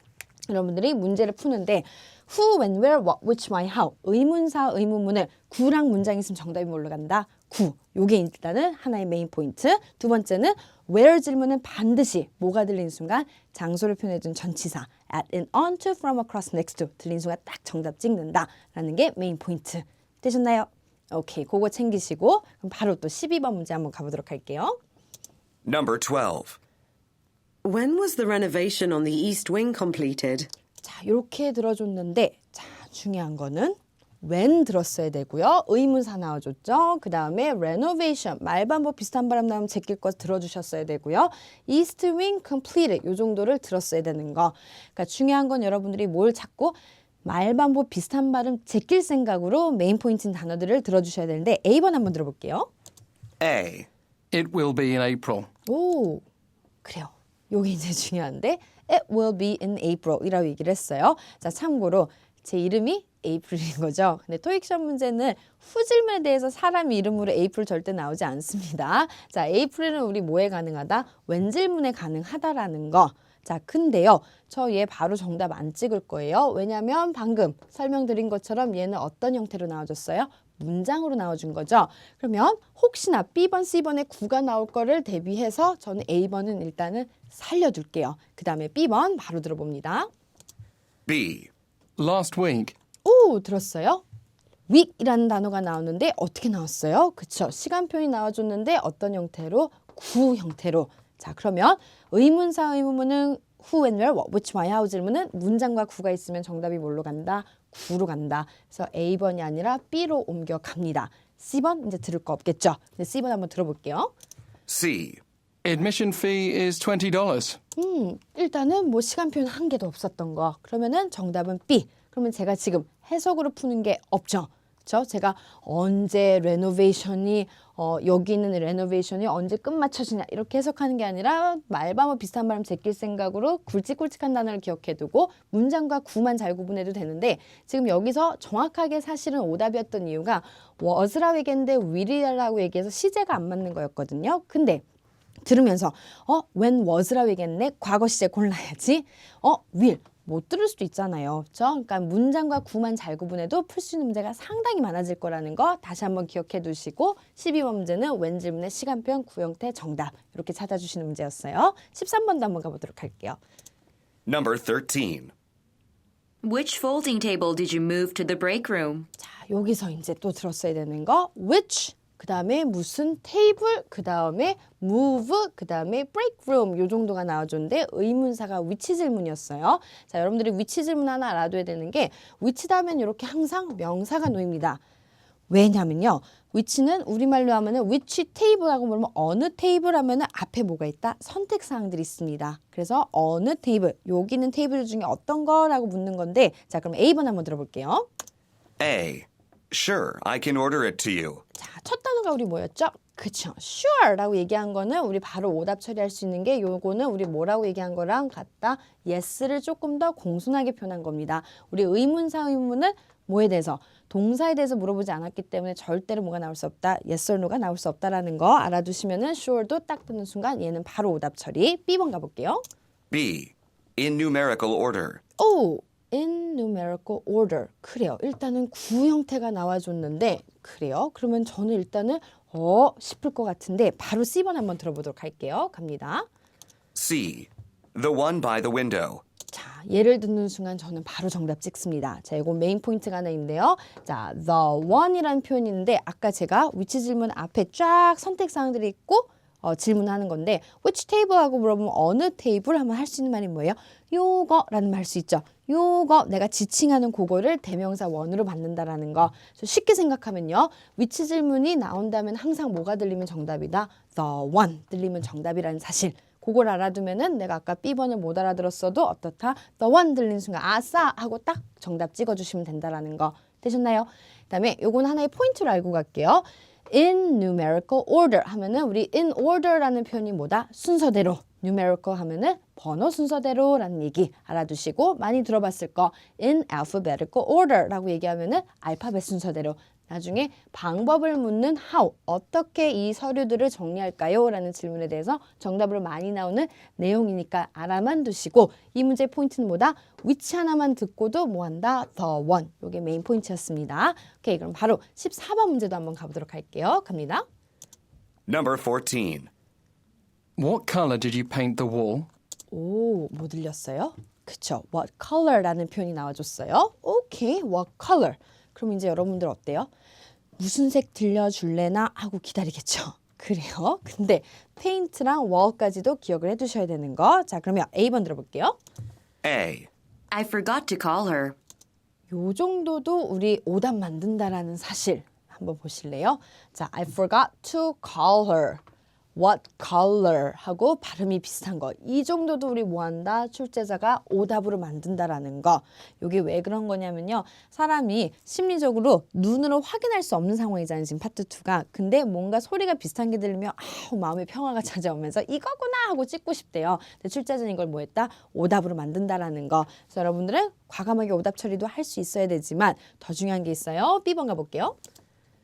여러분들이 문제를 푸는데 who, when, where, what, which, why, how 의문사 의문문을 구랑 문장이 있으면 정답이 뭘로 간다? 구. 요게 일단은 하나의 메인 포인트. 두 번째는 where 질문은 반드시 뭐가 들리는 순간 장소를 표현해준 전치사 at, in, on, to, from, across, next to 들리는 순간 딱 정답 찍는다라는 게 메인 포인트. 되셨나요? 오케이, 그거 챙기시고 그럼 바로 또 12번 문제 한번 가보도록 할게요. Number 12. When was the renovation on the East Wing completed? 자, 이렇게 들어줬는데 자, 중요한 거는 when 들었어야 되고요. 의문사 나와줬죠. 그 다음에 renovation, 말반복 비슷한 발음 나오면 제낄 거 들어주셨어야 되고요. East Wing completed, 요 정도를 들었어야 되는 거. 그러니까 중요한 건 여러분들이 뭘 찾고 말반복 비슷한 발음 제낄 생각으로 메인 포인트인 단어들을 들어주셔야 되는데 A번 한번 들어볼게요. A. It will be in April. 오, 그래요. 요게 이제 중요한데 It will be in April 이라고 얘기를 했어요. 자, 참고로 제 이름이 에이프릴인 거죠. 근데 토익 시험 문제는 후질문에 대해서 사람 이름으로 에이프릴 절대 나오지 않습니다. 자, 에이프릴은 우리 뭐에 가능하다? 왠질문에 가능하다라는 거. 자, 근데요. 저 얘 바로 정답 안 찍을 거예요. 왜냐면 방금 설명드린 것처럼 얘는 어떤 형태로 나와줬어요? 문장으로 나와준 거죠. 그러면 혹시나 B번, C번에 9가 나올 거를 대비해서 저는 A번은 일단은 살려둘게요. 그 다음에 B번 바로 들어봅니다. B. Last week. 오, 들었어요? week이라는 단어가 나오는데 어떻게 나왔어요? 그쵸? 시간표이 나와줬는데 어떤 형태로? 구 형태로. 자, 그러면 의문사 의문문은 who, when, where, what, which, why, how 질문은 문장과 구가 있으면 정답이 뭘로 간다? 구로 간다. 그래서 A번이 아니라 B로 옮겨갑니다. C번 이제 들을 거 없겠죠? 근데 C번 한번 들어볼게요. C. Admission fee is $20. 일단은 뭐 시간표는 한 개도 없었던 거. 그러면은 정답은 B. 그러면 제가 지금 해석으로 푸는 게 없죠. 그렇죠? 제가 언제 레노베이션이 여기 있는 레노베이션이 언제 끝마쳐지냐 이렇게 해석하는 게 아니라 말바뭐 비슷한 발음 제낄 생각으로 굵직굵직한 단어를 기억해두고 문장과 구만 잘 구분해도 되는데 지금 여기서 정확하게 사실은 오답이었던 이유가 was라고 얘기했는데 will이라고 얘기해서 시제가 안 맞는 거였거든요. 근데 들으면서 when was라고 얘기했네. 과거 시제 골라야지. will 못 들을 수도 있잖아요. 그렇죠? 그러니까 문장과 구만 잘 구분해도 풀 수 있는 문제가 상당히 많아질 거라는 거 다시 한번 기억해 두시고 12번 문제는 웬 질문의 시간편 구형태 정답 이렇게 찾아주시는 문제였어요. 13번도 한번 가보도록 할게요. Number 13. Which folding table did you move to the break room? 자, 여기서 이제 또 들었어야 되는 거 which 그 다음에 무슨 테이블 그 다음에 move 그 다음에 break room 요 정도가 나와줬는데 의문사가 which 질문이었어요. 자, 여러분들이 which 질문 하나 알아둬야 되는 게 which 다음엔 이렇게 항상 명사가 놓입니다. 왜냐면요. which는 우리말로 하면은 which table하고 물으면 어느 테이블 하면은 앞에 뭐가 있다? 선택 사항들이 있습니다. 그래서 어느 테이블, 여기 있는 테이블 중에 어떤 거라고 묻는 건데 자, 그럼 A번 한번 들어볼게요. A. Sure, I can order it to you. 자, 첫 단어가 우리 뭐였죠? 그쵸. sure라고 얘기한 거는 우리 바로 오답 처리할 수 있는 게 요거는 우리 뭐라고 얘기한 거랑 같다. yes를 조금 더 공손하게 표현한 겁니다. 우리 의문사 의문은 뭐에 대해서? 동사에 대해서 물어보지 않았기 때문에 절대로 뭐가 나올 수 없다. yes or no가 나올 수 없다라는 거 알아두시면은 sure도 딱 뜨는 순간 얘는 바로 오답 처리. B번 가볼게요. B. In numerical order. 오! in numerical order. 그래요. 일단은 구 형태가 나와줬는데 그래요. 그러면 저는 일단은 싶을 것 같은데 바로 C번 한번 들어보도록 할게요. 갑니다. C. The one by the window. 자, 예를 듣는 순간 저는 바로 정답 찍습니다. 자, 이거 메인 포인트가 하나 있는데요. 자, the one이라는 표현이 있는데 아까 제가 위치 질문 앞에 쫙 선택 사항들이 있고 질문하는 건데 which table하고 물어보면 어느 테이블 하면 할 수 있는 말이 뭐예요? 요거라는 말 할 수 있죠. 요거 내가 지칭하는 그거를 대명사 원으로 받는다라는 거. 쉽게 생각하면요. 위치 질문이 나온다면 항상 뭐가 들리면 정답이다. the one 들리면 정답이라는 사실. 그걸 알아두면은 내가 아까 B번을 못 알아들었어도 어떻다? the one 들리는 순간 아싸 하고 딱 정답 찍어주시면 된다라는 거. 되셨나요? 그다음에 요건 하나의 포인트로 알고 갈게요. in numerical order 하면은 우리 in order라는 표현이 뭐다? 순서대로. numerical 하면은 번호 순서대로라는 얘기 알아두시고 많이 들어봤을 거 in alphabetical order라고 얘기하면은 알파벳 순서대로. 나중에 방법을 묻는 how, 어떻게 이 서류들을 정리할까요? 라는 질문에 대해서 정답으로 많이 나오는 내용이니까 알아만 두시고 이 문제의 포인트는 뭐다? which 하나만 듣고도 뭐한다? the one. 이게 메인 포인트였습니다. 오케이, 그럼 바로 14번 문제도 한번 가보도록 할게요. 갑니다. Number 14. What color did you paint the wall? 오, 뭐 들렸어요? 그쵸. What color라는 표현이 나와줬어요. 오케이, what color. 그럼 이제 여러분들 어때요? 무슨 색 들려줄래나 하고 기다리겠죠. 그래요. 근데 페인트랑 wall까지도 기억을 해두셔야 되는 거. 자, 그러면 A번 들어볼게요. A. I forgot to call her. 요 정도도 우리 오답 만든다라는 사실 한번 보실래요? 자, I forgot to call her. What color 하고 발음이 비슷한 거. 이 정도도 우리 뭐한다? 출제자가 오답으로 만든다라는 거. 이게 왜 그런 거냐면요. 사람이 심리적으로 눈으로 확인할 수 없는 상황이잖아요. 지금 파트 2가. 근데 뭔가 소리가 비슷한 게 들리면 마음의 평화가 찾아오면서 이거구나 하고 찍고 싶대요. 근데 출제자는 이걸 뭐 했다? 오답으로 만든다라는 거. 그래서 여러분들은 과감하게 오답 처리도 할 수 있어야 되지만 더 중요한 게 있어요. B번 가볼게요.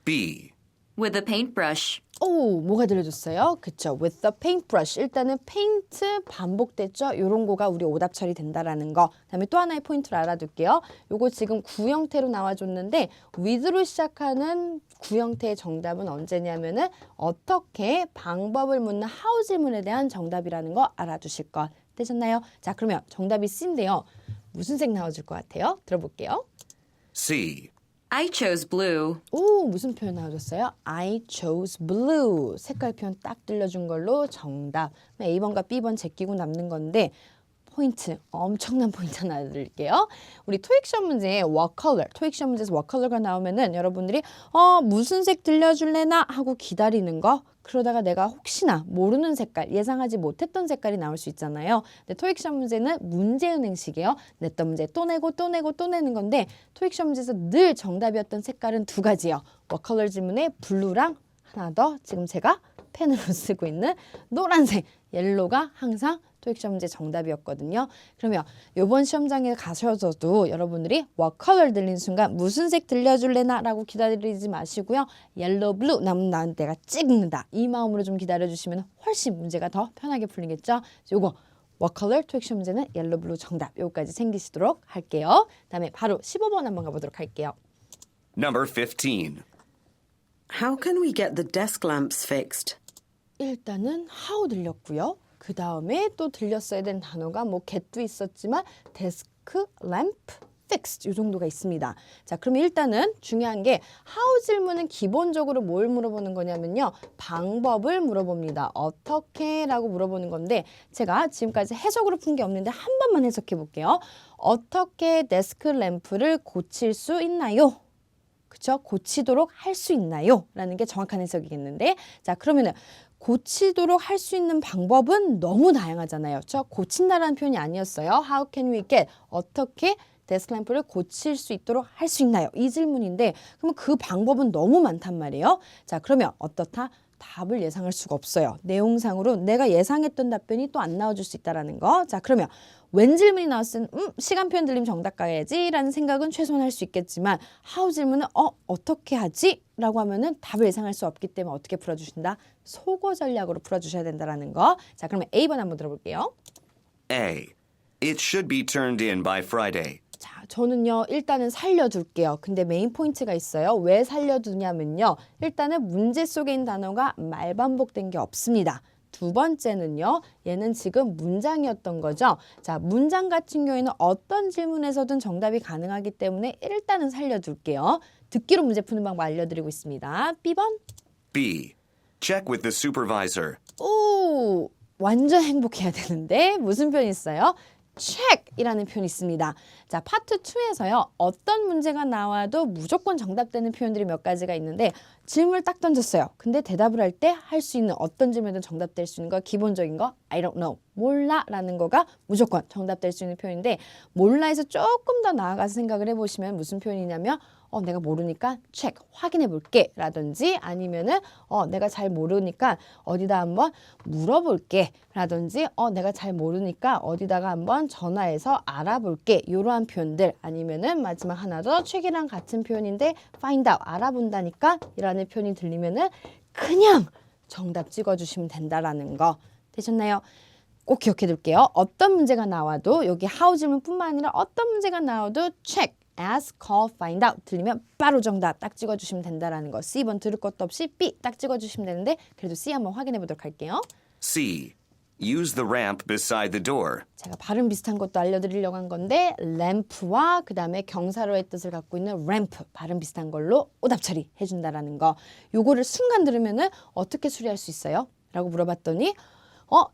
B. With a paintbrush. 오, 뭐가 들려줬어요? 그쵸. With the paintbrush. 일단은 페인트 반복됐죠? 요런 거가 우리 오답 처리된다라는 거. 그다음에 또 하나의 포인트를 알아둘게요. 요거 지금 구 형태로 나와줬는데 with로 시작하는 구 형태의 정답은 언제냐면은 어떻게 방법을 묻는 how 질문에 대한 정답이라는 거 알아두실 것 되셨나요? 자, 그러면 정답이 C인데요. 무슨 색 나와줄 것 같아요? 들어볼게요. C. I chose blue. 오, 무슨 표현 나와줬어요? I chose blue. 색깔 표현 딱 들려준 걸로 정답. A번과 B번 제끼고 남는 건데 포인트, 엄청난 포인트 하나 알려드릴게요. 우리 토익 시험 문제에 what color, 토익 시험 문제에서 what color가 나오면은 여러분들이 무슨 색 들려줄래나 하고 기다리는 거, 그러다가 내가 혹시나 모르는 색깔, 예상하지 못했던 색깔이 나올 수 있잖아요. 근데 토익 시험 문제는 문제은행식이에요. 냈던 문제 또 내고 또 내고 또 내는 건데 토익 시험 문제에서 늘 정답이었던 색깔은 두 가지요. what color 질문에 블루랑 하나 더 지금 제가 펜으로 쓰고 있는 노란색, 옐로우가 항상 토익 시험 문제 정답이었거든요. 그러면 이번 시험장에 가셔서도 여러분들이 what color 들린 순간 무슨 색 들려줄래나 라고 기다리지 마시고요. yellow, blue 난 내가 찍는다. 이 마음으로 좀 기다려주시면 훨씬 문제가 더 편하게 풀리겠죠. 요거 what color 토익 시험 문제는 yellow, blue 정답. 요거까지 챙기시도록 할게요. 다음에 바로 15번 한번 가보도록 할게요. Number 15. How can we get the desk lamps fixed? 일단은 how 들렸고요. 그 다음에 또 들렸어야 된 단어가 뭐 get도 있었지만 desk, lamp, fixed 이 정도가 있습니다. 자, 그럼 일단은 중요한 게 how 질문은 기본적으로 뭘 물어보는 거냐면요. 방법을 물어봅니다. 어떻게 라고 물어보는 건데 제가 지금까지 해석으로 푼 게 없는데 한 번만 해석해 볼게요. 어떻게 데스크 램프를 고칠 수 있나요? 그쵸? 고치도록 할 수 있나요? 라는 게 정확한 해석이겠는데 자, 그러면은 고치도록 할 수 있는 방법은 너무 다양하잖아요. 저 고친다라는 표현이 아니었어요. How can we get? 어떻게 데스크 램프를 고칠 수 있도록 할 수 있나요? 이 질문인데 그러면 그 방법은 너무 많단 말이에요. 자, 그러면 어떻다? 답을 예상할 수가 없어요. 내용상으로 내가 예상했던 답변이 또 안 나와줄 수 있다는 거. 자, 그러면 웬 질문이 나왔으면 시간 표현 들리면 정답 가야지 라는 생각은 최소한 할 수 있겠지만 how 질문은 어떻게 하지? 라고 하면은 답을 예상할 수 없기 때문에 어떻게 풀어주신다? 소거 전략으로 풀어주셔야 된다는 거. 자, 그러면 A번 한번 들어볼게요. A. It should be turned in by Friday. 자, 저는요 일단은 살려둘게요. 근데 메인 포인트가 있어요. 왜 살려두냐면요. 일단은 문제 속에 있는 단어가 말반복된 게 없습니다. 두 번째는요. 얘는 지금 문장이었던 거죠. 자, 문장 같은 경우에는 어떤 질문에서든 정답이 가능하기 때문에 일단은 살려둘게요. 듣기로 문제 푸는 방법 알려드리고 있습니다. B번. B. Check with the supervisor. 오, 완전 행복해야 되는데 무슨 표현이 있어요? check이라는 표현이 있습니다. 자, 파트 2에서요. 어떤 문제가 나와도 무조건 정답되는 표현들이 몇 가지가 있는데 질문을 딱 던졌어요. 근데 대답을 할 때 할 수 있는 어떤 질문에도 정답될 수 있는 거 기본적인 거 I don't know, 몰라 라는 거가 무조건 정답될 수 있는 표현인데 몰라에서 조금 더 나아가서 생각을 해보시면 무슨 표현이냐면 내가 모르니까 check, 확인해 볼게 라든지 아니면은 내가 잘 모르니까 어디다 한번 물어볼게 라든지 내가 잘 모르니까 어디다가 한번 전화해서 알아볼게 이러한 표현들 아니면은 마지막 하나 더 check이랑 같은 표현인데 find out, 알아본다니까 이라는 표현이 들리면은 그냥 정답 찍어주시면 된다라는 거 되셨나요? 꼭 기억해 둘게요. 어떤 문제가 나와도 여기 how 질문뿐만 아니라 어떤 문제가 나와도 check, ask, call, find out 들리면 바로 정답 딱 찍어주시면 된다라는 거. C번 들을 것도 없이 B 딱 찍어주시면 되는데 그래도 C 한번 확인해 보도록 할게요. C. Use the ramp beside the door. 제가 발음 비슷한 것도 알려드리려고 한 건데 램프와 그 다음에 경사로의 뜻을 갖고 있는 램프 발음 비슷한 걸로 오답 처리 해준다라는 거. 요거를 순간 들으면은 어떻게 수리할 수 있어요? 라고 물어봤더니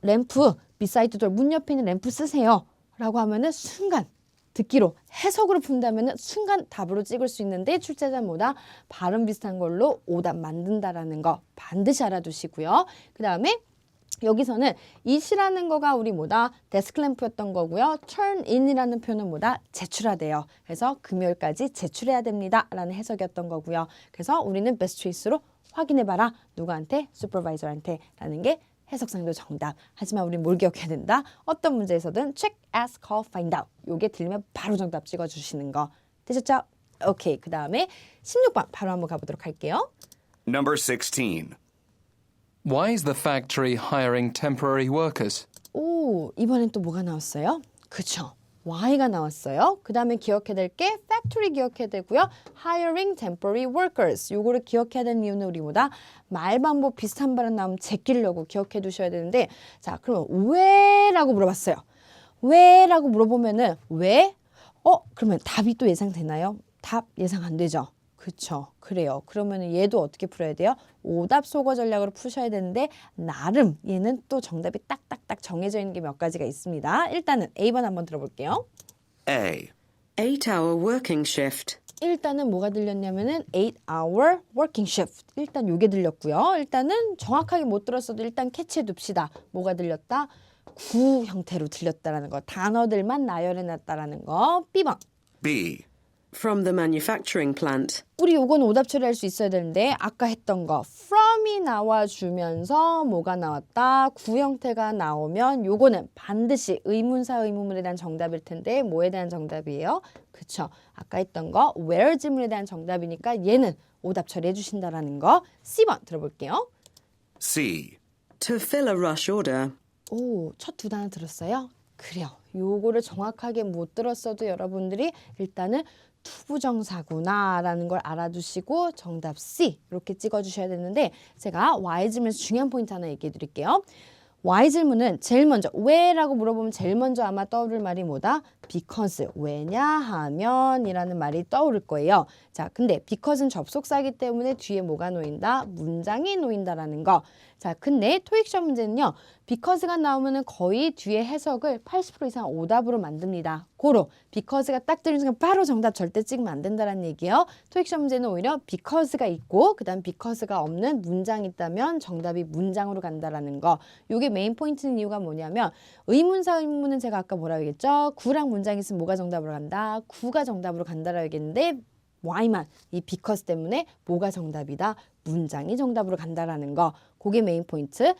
램프 beside the door 문 옆에 있는 램프 쓰세요 라고 하면은 순간 듣기로 해석으로 푼다면 순간 답으로 찍을 수 있는데 출제자보다 발음 비슷한 걸로 오답 만든다라는 거 반드시 알아두시고요. 그 다음에 여기서는 it이라는 거가 우리 뭐다? 데스크 램프였던 거고요. turn in이라는 표현은 뭐다? 제출하대요. 그래서 금요일까지 제출해야 됩니다. 라는 해석이었던 거고요. 그래서 우리는 best choice로 확인해봐라. 누구한테? 슈퍼바이저한테 라는 게 해석상도 정답. 하지만 우리 뭘 기억해야 된다? 어떤 문제에서든 check, ask, call, find out. 요게 들리면 바로 정답 찍어주시는 거. 되셨죠? 오케이. 그 다음에 16번 바로 한번 가보도록 할게요. Number 16. Why is the factory hiring temporary workers? 오, 이번엔 또 뭐가 나왔어요? 그쵸. Y가 나왔어요. 그 다음에 기억해야 될 게 factory 기억해야 되고요. hiring temporary workers. 요거를 기억해야 되는 이유는 우리 뭐다? 말반복 비슷한 발음 나오면 제끼려고 기억해 두셔야 되는데 자, 그러면 왜라고 물어봤어요. 왜라고 물어보면은 왜? 그러면 답이 또 예상되나요? 답 예상 안 되죠. 그쵸. 그래요. 그러면 얘도 어떻게 풀어야 돼요? 오답 소거 전략으로 푸셔야 되는데 나름 얘는 또 정답이 딱딱딱 정해져 있는 게 몇 가지가 있습니다. 일단은 A번 한번 들어볼게요. A. 8-hour working shift. 일단은 뭐가 들렸냐면은 8-hour working shift. 일단 요게 들렸고요. 일단은 정확하게 못 들었어도 일단 캐치해 둡시다. 뭐가 들렸다? 구 형태로 들렸다라는 거. 단어들만 나열해 놨다라는 거. B번. B. From the manufacturing plant. 우리 요건 오답 처리할 수 있어야 되는데 아까 했던 거 from이 나와주면서 뭐가 나왔다? 구 형태가 나오면 요거는 반드시 의문사 의문문에 대한 정답일 텐데 뭐에 대한 정답이에요? 그쵸. 아까 했던 거 where 질문에 대한 정답이니까 얘는 오답 처리해 주신다라는 거. C번 들어볼게요. C. To fill a rush order. 오, 첫 두 단어 들었어요? 그래요. 요거를 정확하게 못 들었어도 여러분들이 일단은 투부정사구나라는 걸 알아두시고 정답 C 이렇게 찍어주셔야 되는데 제가 Y 질문에서 중요한 포인트 하나 얘기해 드릴게요. Y 질문은 제일 먼저 왜라고 물어보면 제일 먼저 아마 떠오를 말이 뭐다? because 왜냐하면 이라는 말이 떠오를 거예요. 자, 근데 because는 접속사이기 때문에 뒤에 뭐가 놓인다? 문장이 놓인다라는 거. 자, 근데 토익 시험 문제는요. because가 나오면은 거의 뒤에 해석을 80% 이상 오답으로 만듭니다. 고로 because가 딱 들리는 순간 바로 정답 절대 찍으면 안 된다는 얘기예요. 토익 시험 문제는 오히려 because가 있고 그다음 because가 없는 문장이 있다면 정답이 문장으로 간다라는 거. 요게 메인 포인트는 이유가 뭐냐면 의문사 의문문은 제가 아까 뭐라고 했죠? 구랑 문장이 있으면 뭐가 정답으로 간다? 구가 정답으로 간다라고 얘기했는데 Y만 이 because 때문에 뭐가 정답이다? 문장이 정답으로 간다라는 거. 그게 메인 포인트.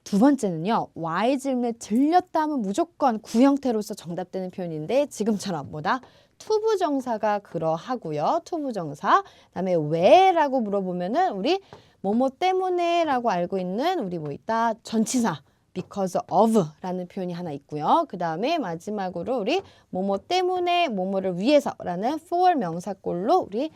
두 번째는요. Y 질문에 들렸다 하면 무조건 구 형태로서 정답되는 표현인데 지금처럼 뭐다? 투부정사가 그러하고요. 투부정사. 그다음에 왜라고 물어보면은 우리 뭐뭐 때문에라고 알고 있는 우리 뭐 있다? 전치사. because of라는 표현이 하나 있고요. 그 다음에 마지막으로 우리 뭐뭐 때문에 뭐뭐를 위해서라는 for 명사꼴로 우리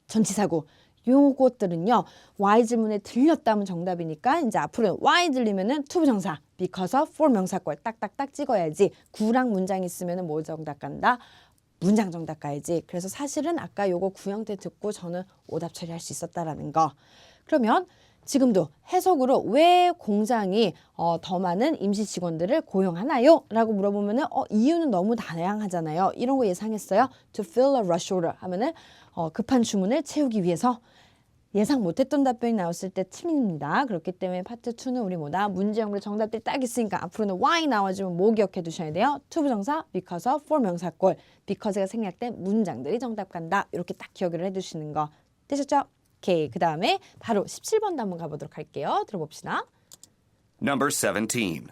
전치사고 요것들은요. Y 질문에 들렸다면 정답이니까 이제 앞으로는 Y 들리면은 투부정사 because of for 명사꼴 딱딱딱 찍어야지. 구랑 문장 있으면은 뭐 정답 간다? 문장 정답 가야지. 그래서 사실은 아까 요거 구형태 듣고 저는 오답 처리할 수 있었다라는 거. 그러면 지금도 해석으로 왜 공장이 더 많은 임시 직원들을 고용하나요? 라고 물어보면은 이유는 너무 다양하잖아요. 이런 거 예상했어요? To fill a rush order 하면은 급한 주문을 채우기 위해서 예상 못했던 답변이 나왔을 때 틀립니다. 그렇기 때문에 파트 2는 우리 뭐다? 문제형으로 정답들이 딱 있으니까 앞으로는 why 나와주면 뭐 기억해 두셔야 돼요? 투부정사, because of, for 명사꼴, because가 생략된 문장들이 정답 간다. 이렇게 딱 기억을 해두시는 거 되셨죠? 오케이. 그 다음에 바로 17번도 한번 가보도록 할게요. 들어봅시다. Number 17.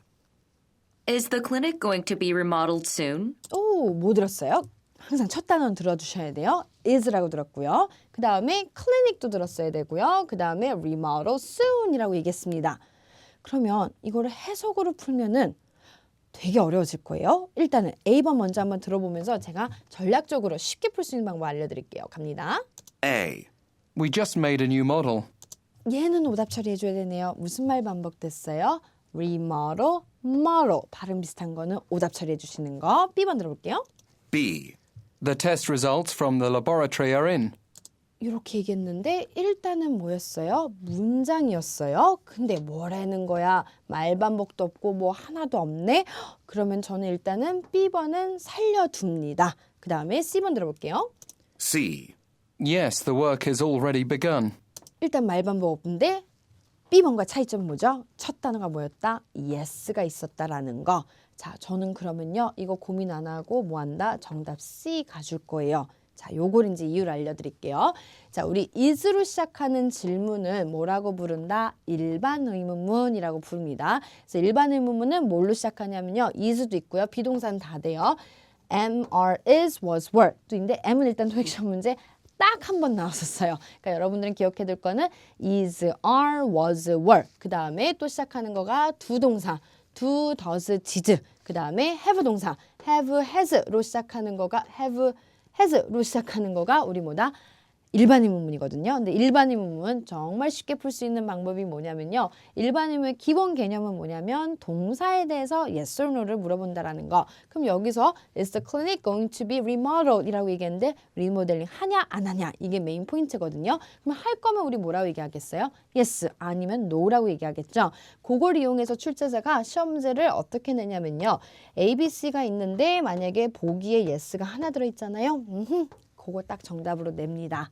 Is the clinic going to be remodeled soon? 오, 뭐 들었어요? 항상 첫 단어는 들어주셔야 돼요. is라고 들었고요. 그 다음에 clinic도 들었어야 되고요. 그 다음에 remodel soon이라고 얘기했습니다. 그러면 이거를 해석으로 풀면은 되게 어려워질 거예요. 일단은 A번 먼저 한번 들어보면서 제가 전략적으로 쉽게 풀 수 있는 방법 알려드릴게요. 갑니다. A. We just made a new model. 얘는 오답 처리해줘야 되네요. 무슨 말 반복됐어요? remodel, model. 발음 비슷한 거는 오답 처리해 주시는 거. B번 들어볼게요. B. The test results from the laboratory are in. 이렇게 얘기했는데 일단은 뭐였어요? 문장이었어요. 근데 뭐라는 거야? 말 반복도 없고 뭐 하나도 없네? 그러면 저는 일단은 B번은 살려둡니다. 그 다음에 C번 들어볼게요. C. Yes, the work has already begun. 일단 말 반복 없는데 B번과 차이점은 뭐죠? 첫 단어가 뭐였다? yes가 있었다라는 거. 자, 저는 그러면요. 이거 고민 안 하고 뭐 한다? 정답 C 가줄 거예요. 자, 요걸 이제 이유를 알려드릴게요. 자, 우리 is로 시작하는 질문은 뭐라고 부른다? 일반 의문문이라고 부릅니다. 그래서 일반 의문문은 뭘로 시작하냐면요. is도 있고요. 비동사는 다 돼요. am, are, is, was, were. 또 있는데 am은 일단 토익 시험 문제 딱 한 번 나왔었어요. 그러니까 여러분들은 기억해 둘 거는 is, are, was, were. 그 다음에 또 시작하는 거가 두 동사. do, does, did. 그 다음에 have 동사. have, has로 시작하는 거가 have, has로 시작하는 거가 우리 뭐다? 일반 의문문이거든요. 근데 일반 의문문 정말 쉽게 풀 수 있는 방법이 뭐냐면요. 일반 의문의 기본 개념은 뭐냐면 동사에 대해서 yes or no를 물어본다라는 거. 그럼 여기서 is the clinic going to be remodeled 이라고 얘기했는데 리모델링 하냐 안 하냐 이게 메인 포인트거든요. 그럼 할 거면 우리 뭐라고 얘기하겠어요? yes 아니면 no라고 얘기하겠죠. 그걸 이용해서 출제자가 시험 문제를 어떻게 내냐면요. A, B, C가 있는데 만약에 보기에 yes가 하나 들어있잖아요. 그거 딱 정답으로 냅니다.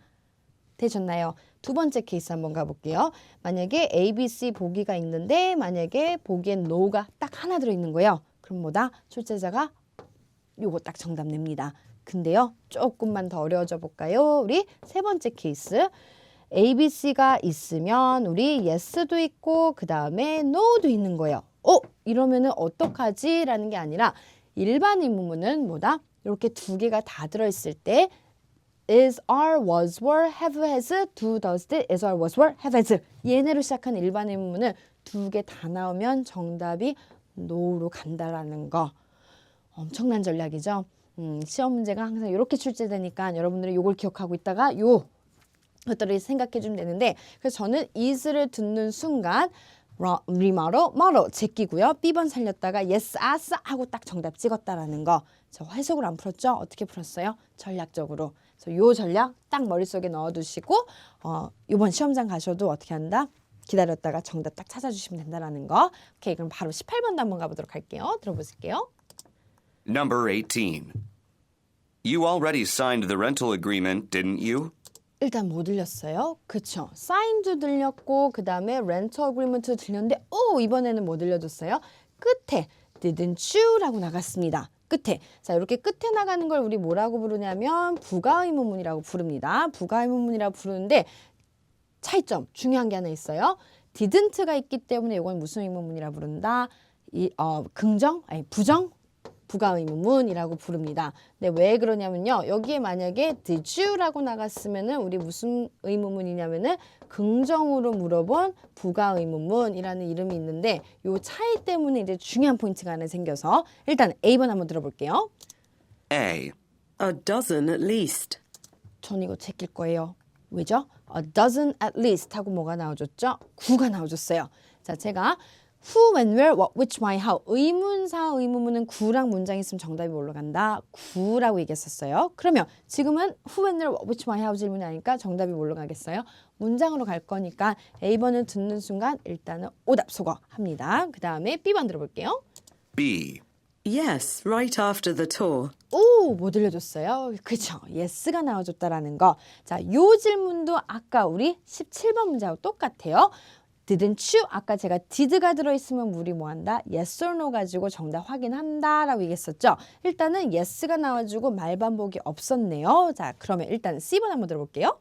되셨나요? 두 번째 케이스 한번 가볼게요. 만약에 A, B, C 보기가 있는데 만약에 보기엔 no가 딱 하나 들어있는 거예요. 그럼 뭐다? 출제자가 요거 딱 정답 냅니다. 근데요. 조금만 더 어려워져 볼까요? 우리 세 번째 케이스. A, B, C가 있으면 우리 yes도 있고 그 다음에 no도 있는 거예요. 이러면은 어떡하지? 라는 게 아니라 일반 의문문은 뭐다? 이렇게 두 개가 다 들어있을 때 is, are, was, were, have, has, do, does, did, is, are, was, were, have, has 얘네로 시작한 일반 의문문은 두 개 다 나오면 정답이 no로 간다라는 거. 엄청난 전략이죠. 시험 문제가 항상 이렇게 출제되니까 여러분들이 이걸 기억하고 있다가 것들을 생각해 주면 되는데 그래서 저는 is를 듣는 순간 remodel, model 제끼고요. B번 살렸다가 yes, as 하고 딱 정답 찍었다라는 거. 저 해석으로 안 풀었죠? 어떻게 풀었어요? 전략적으로. 그래서 요 전략 딱 머릿속에 넣어두시고 이번 시험장 가셔도 어떻게 한다? 기다렸다가 정답 딱 찾아주시면 된다라는 거. 오케이, 그럼 바로 18번도 한번 가보도록 할게요. 들어보실게요. Number 18. You already signed the rental agreement, didn't you? 일단 뭐 들렸어요? 그쵸. 사인도 들렸고 그 다음에 렌터 어그리먼트 들렸는데 이번에는 뭐 들려줬어요? 끝에 didn't you라고 나갔습니다. 끝에. 자, 이렇게 끝에 나가는 걸 우리 뭐라고 부르냐면 부가의문문이라고 부릅니다. 부가의문문이라고 부르는데 차이점 중요한 게 하나 있어요. didn't가 있기 때문에 이건 무슨 의문문이라고 부른다? 긍정? 아니 부정? 부가의문문이라고 부릅니다. 근데 왜 그러냐면요. 여기에 만약에 did you라고 나갔으면은 우리 무슨 의문문이냐면은 긍정으로 물어본 부가의문문이라는 이름이 있는데 요 차이 때문에 이제 중요한 포인트가 하나 생겨서 일단 A번 한번 들어볼게요. A. A dozen at least. 전 이거 제낄 거예요. 왜죠? A dozen at least 하고 뭐가 나와줬죠? 9가 나와줬어요. 자, 제가 who, when, where, what, which, why, how 의문사, 의문문은 9랑 문장이 있으면 정답이 올라간다. 9라고 얘기했었어요. 그러면 지금은 who, when, where, what, which, why, how 질문이 아니까 정답이 뭘로 가겠어요? 문장으로 갈 거니까 A번을 듣는 순간 일단은 오답 소거 합니다. 그 다음에 B번 들어볼게요. B. Yes, right after the tour. 뭐 들려줬어요? 그쵸. yes가 나와줬다라는 거. 자, 요 질문도 아까 우리 17번 문제하고 똑같아요. didn't you? 아까 제가 did가 들어있으면 우리 뭐한다? yes or no 가지고 정답 확인한다 라고 얘기했었죠. 일단은 yes가 나와주고 말 반복이 없었네요. 자, 그러면 일단 C번 한번 들어볼게요.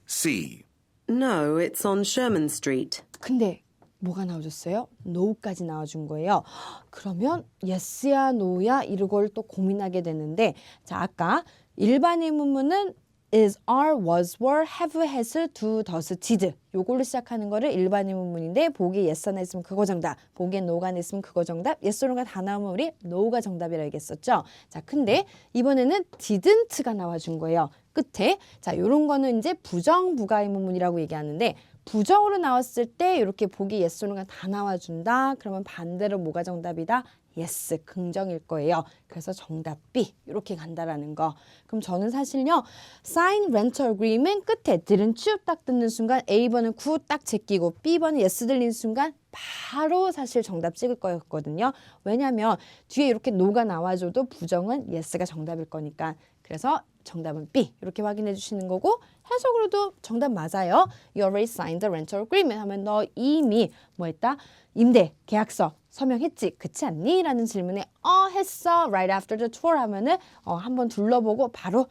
C. No, it's on Sherman Street. 근데 뭐가 나와줬어요? no까지 나와준 거예요. 그러면 yes야 no야 이걸 또 고민하게 되는데 자, 아까 일반 의문문은 is, are, was, were, have, has, do, does, did 요걸로 시작하는 거를 일반 의문문인데 보기에 yes 하나 있으면 그거 정답, 보기에 no가 하나 있으면 그거 정답, yes or no가 다 나오면 우리 no가 정답이라 얘기했었죠. 자, 근데 이번에는 didn't가 나와준 거예요. 끝에. 자, 요런 거는 이제 부정 부가 의문문이라고 얘기하는데 부정으로 나왔을 때 이렇게 보기 yes or no가 다 나와준다. 그러면 반대로 뭐가 정답이다? yes, 긍정일 거예요. 그래서 정답 B 이렇게 간다라는 거. 그럼 저는 사실요. sign rental agreement 끝에 didn't you 딱 듣는 순간 A번은 9 딱 제끼고 B번은 yes 들린 순간 바로 사실 정답 찍을 거였거든요. 왜냐하면 뒤에 이렇게 no가 나와줘도 부정은 yes가 정답일 거니까. 그래서 정답은 B 이렇게 확인해 주시는 거고 해석으로도 정답 맞아요. You already signed the rental agreement 하면 너 이미 뭐 했다? 임대 계약서 서명했지 그렇지 않니? 라는 질문에 했어 right after the tour 하면은 한번 둘러보고 바로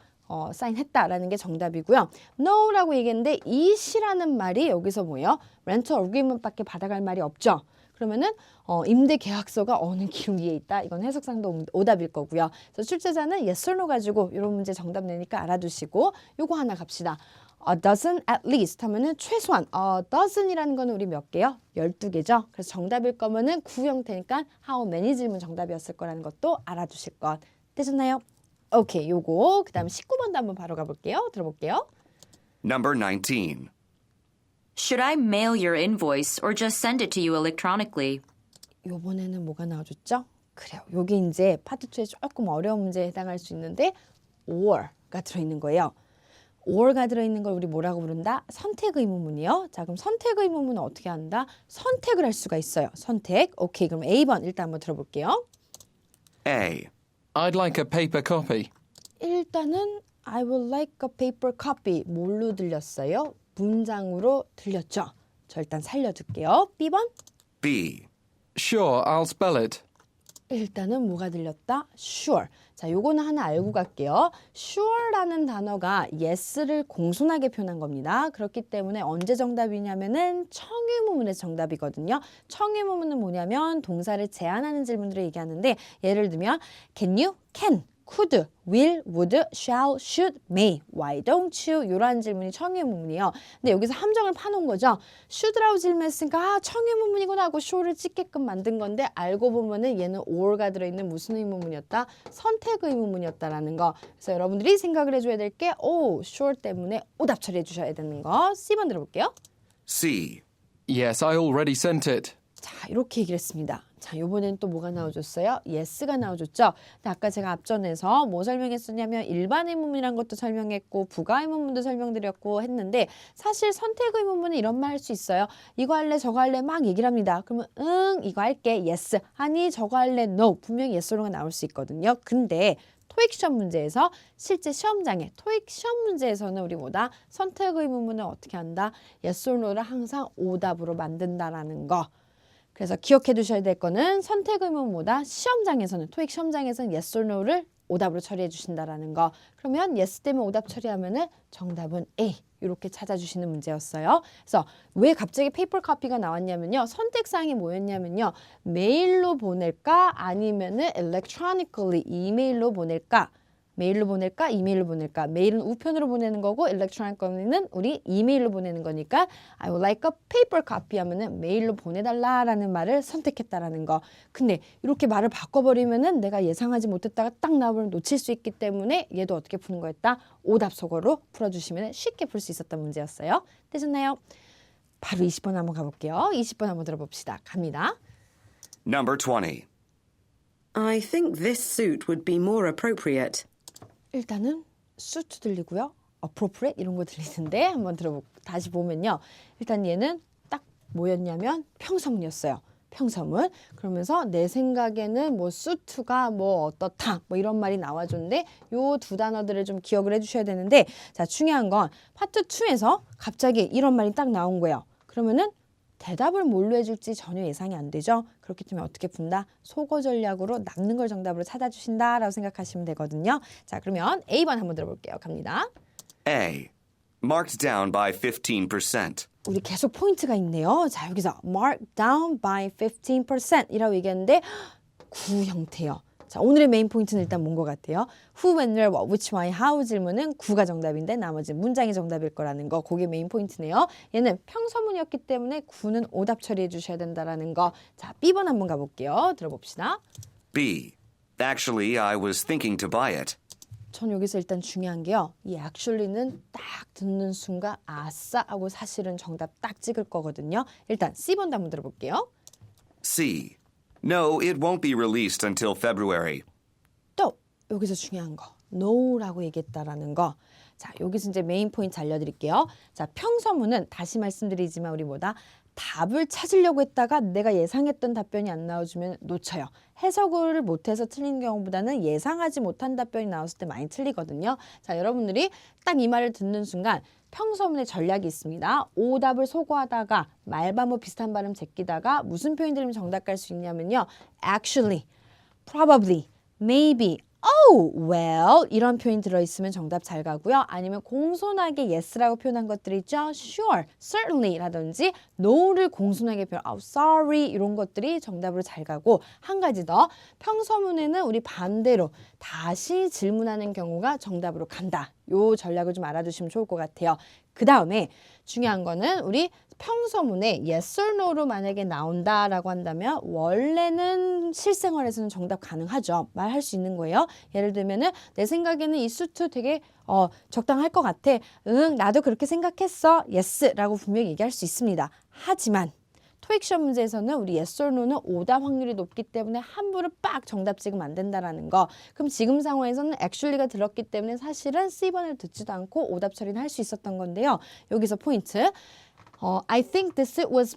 사인했다라는 게 정답이고요. no라고 얘기했는데 it이라는 말이 여기서 뭐예요? rental agreement밖에 받아갈 말이 없죠. 그러면은 임대 계약서가 어느 길 위에 있다. 이건 해석상도 오답일 거고요. 그래서 출제자는 yes or no 가지고 이런 문제 정답 내니까 알아두시고 요거 하나 갑시다. A dozen at least 하면은 최소한 dozen이라는 거는 우리 몇 개요? 12개죠. 그래서 정답일 거면은 9 형태니까 how many 질문 정답이었을 거라는 것도 알아두실 것 되셨나요? 오케이, 요거 그다음에 19번도 한번 바로 가볼게요. 들어볼게요. Number 19. Should I mail your invoice or just send it to you electronically? 요번에는 뭐가 나와줬죠? 그래요. 요게 이제 파트 2에 조금 어려운 문제에 해당할 수 있는데 or가 들어있는 거예요. or가 들어있는 걸 우리 뭐라고 부른다? 선택 의문문이요. 자, 그럼 선택 의문문은 어떻게 한다? 선택을 할 수가 있어요. 선택. 오케이, 그럼 A번 일단 한번 들어볼게요. A. I'd like a paper copy. 일단은 I would like a paper copy. 뭘로 들렸어요? 문장으로 들렸죠. 저 일단 살려둘게요. B번. B. Sure, I'll spell it. 일단은 뭐가 들렸다? Sure. 자, 요거는 하나 알고 갈게요. Sure라는 단어가 yes를 공손하게 표현한 겁니다. 그렇기 때문에 언제 정답이냐면은 청유무문에서 정답이거든요. 청유무문은 뭐냐면 동사를 제한하는 질문들을 얘기하는데 예를 들면 can you, can, could, will, would, shall, should, may, why don't you 이러한 질문이 청유무문이에요. 근데 여기서 함정을 파놓은 거죠. should라고 질문했으니까 청유무문이구나 하고 should를 찍게끔 만든 건데 알고 보면은 얘는 or가 들어있는 무슨 의문문이었다? 선택 의문문이었다라는 거. 그래서 여러분들이 생각을 해줘야 될 게 should 때문에 오답 처리해 주셔야 되는 거. C번 들어볼게요. C. Yes, I already sent it. 자, 이렇게 얘기를 했습니다. 자, 요번엔 또 뭐가 나와줬어요? yes가 나와줬죠. 근데 아까 제가 앞전에서 뭐 설명했었냐면 일반 의문문이란 것도 설명했고 부가 의문문도 설명드렸고 했는데 사실 선택 의문문은 이런 말 할 수 있어요. 이거 할래 저거 할래 막 얘기를 합니다. 그러면 응 이거 할게 yes. 아니 저거 할래 no. 분명히 yes or no가 나올 수 있거든요. 근데 토익 시험 문제에서 실제 시험장에 토익 시험 문제에서는 우리 뭐다? 선택 의문문을 어떻게 한다? yes or no를 항상 오답으로 만든다라는 거. 그래서 기억해 두셔야 될 거는 선택 의문보다 시험장에서는 토익 시험장에서는 yes or no를 오답으로 처리해 주신다라는 거. 그러면 yes 때문에 오답 처리하면은 정답은 A 이렇게 찾아주시는 문제였어요. 그래서 왜 갑자기 페이퍼 카피가 나왔냐면요. 선택사항이 뭐였냐면요. 메일로 보낼까 아니면은 electronically 이메일로 보낼까? 메일로 보낼까? 이메일로 보낼까? 메일은 우편으로 보내는 거고 electronically는 우리 이메일로 보내는 거니까 I would like a paper copy 하면은 메일로 보내달라라는 말을 선택했다라는 거. 근데 이렇게 말을 바꿔버리면은 내가 예상하지 못했다가 딱 나오면 놓칠 수 있기 때문에 얘도 어떻게 푸는 거였다? 오답 속어로 풀어주시면 쉽게 풀 수 있었던 문제였어요. 되셨나요? 바로 20번 한번 가볼게요. 20번 한번 들어봅시다. 갑니다. Number 20. I think this suit would be more appropriate. 일단은 suit 들리고요. appropriate 이런 거 들리는데 한번 다시 보면요. 일단 얘는 딱 뭐였냐면 평서문이었어요. 평서문. 그러면서 내 생각에는 뭐 suit가 뭐 어떻다 뭐 이런 말이 나와줬는데 요 두 단어들을 좀 기억을 해주셔야 되는데 자 중요한 건 파트 2에서 갑자기 이런 말이 딱 나온 거예요. 그러면은 대답을 뭘로 해줄지 전혀 예상이 안 되죠. 그렇기 때문에 어떻게 푼다? 속어 전략으로 남는 걸 정답으로 찾아주신다라고 생각하시면 되거든요. 자, 그러면 A번 한번 들어볼게요. 갑니다. A. Marked down by 15%. 우리 계속 포인트가 있네요. 자, 여기서 mark down by 15%이라고 얘기했는데 구 형태요. 자, 오늘의 메인 포인트는 일단 뭔 것 같아요? Who, when, where, what, which, why, how 질문은 구가 정답인데 나머지 문장이 정답일 거라는 거. 그게 메인 포인트네요. 얘는 평서문이었기 때문에 구는 오답 처리해 주셔야 된다라는 거. 자, B번 한번 가볼게요. 들어봅시다. B. Actually, I was thinking to buy it. 전 여기서 일단 중요한 게요. 이 actually는 딱 듣는 순간 아싸 하고 사실은 정답 딱 찍을 거거든요. 일단 C번도 한번 들어볼게요. C. No, it won't be released until February. 또 여기서 중요한 거 no라고 얘기했다라는 거. 자, 여기서 이제 메인 포인트 알려드릴게요. 자, 평서문은 다시 말씀드리지만 우리 뭐다? 답을 찾으려고 했다가 내가 예상했던 답변이 안 나와주면 놓쳐요. 해석을 못해서 틀린 경우보다는 예상하지 못한 답변이 나왔을 때 많이 틀리거든요. 자, 여러분들이 딱 이 말을 듣는 순간 평서문의 전략이 있습니다. 오답을 소거하다가 말반복 비슷한 발음 제끼다가 무슨 표현 들으면 정답 갈 수 있냐면요. Actually, probably, maybe, oh, well 이런 표현 들어있으면 정답 잘 가고요. 아니면 공손하게 yes라고 표현한 것들 있죠. Sure, certainly 라든지 no를 공손하게 표현, oh, sorry 이런 것들이 정답으로 잘 가고 한 가지 더 평서문에는 우리 반대로 다시 질문하는 경우가 정답으로 간다. 요 전략을 좀 알아두시면 좋을 것 같아요. 그 다음에 중요한 거는 우리 평서문에 yes or no로 만약에 나온다라고 한다면 원래는 실생활에서는 정답 가능하죠. 말할 수 있는 거예요. 예를 들면은 내 생각에는 이 수트 되게 적당할 것 같아. 응, 나도 그렇게 생각했어. yes라고 분명히 얘기할 수 있습니다. 하지만 토익 시험 문제에서는 우리 yes or no는 오답 확률이 높기 때문에 함부로 빡 정답 찍으면 안 된다라는 거. 그럼 지금 상황에서는 actually가 들었기 때문에 사실은 C번을 듣지도 않고 오답 처리는 할 수 있었던 건데요. 여기서 포인트. I think this suit was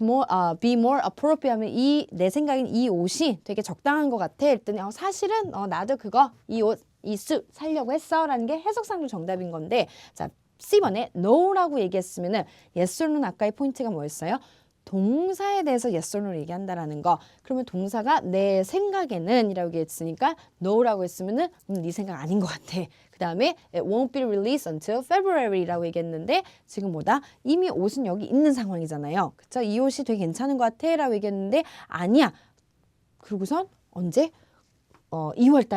be more appropriate 하면 내 생각엔 이 옷이 되게 적당한 것 같아. 했더니 사실은 나도 이 suit 살려고 했어. 라는 게 해석상도 정답인 건데 자 C번에 no라고 얘기했으면은 yes or no는 아까의 포인트가 뭐였어요? 동사에 대해서 yes or no를 얘기한다라는 거. 그러면 동사가 내 생각에는 이라고 얘기했으니까 no라고 했으면은 네 생각 아닌 것 같아. 그 다음에 it won't be released until February라고 얘기했는데 지금 뭐다? 이미 옷은 여기 있는 상황이잖아요. 그쵸? 이 옷이 되게 괜찮은 것 같아 라고 얘기했는데 아니야. 그러고선 언제? 2월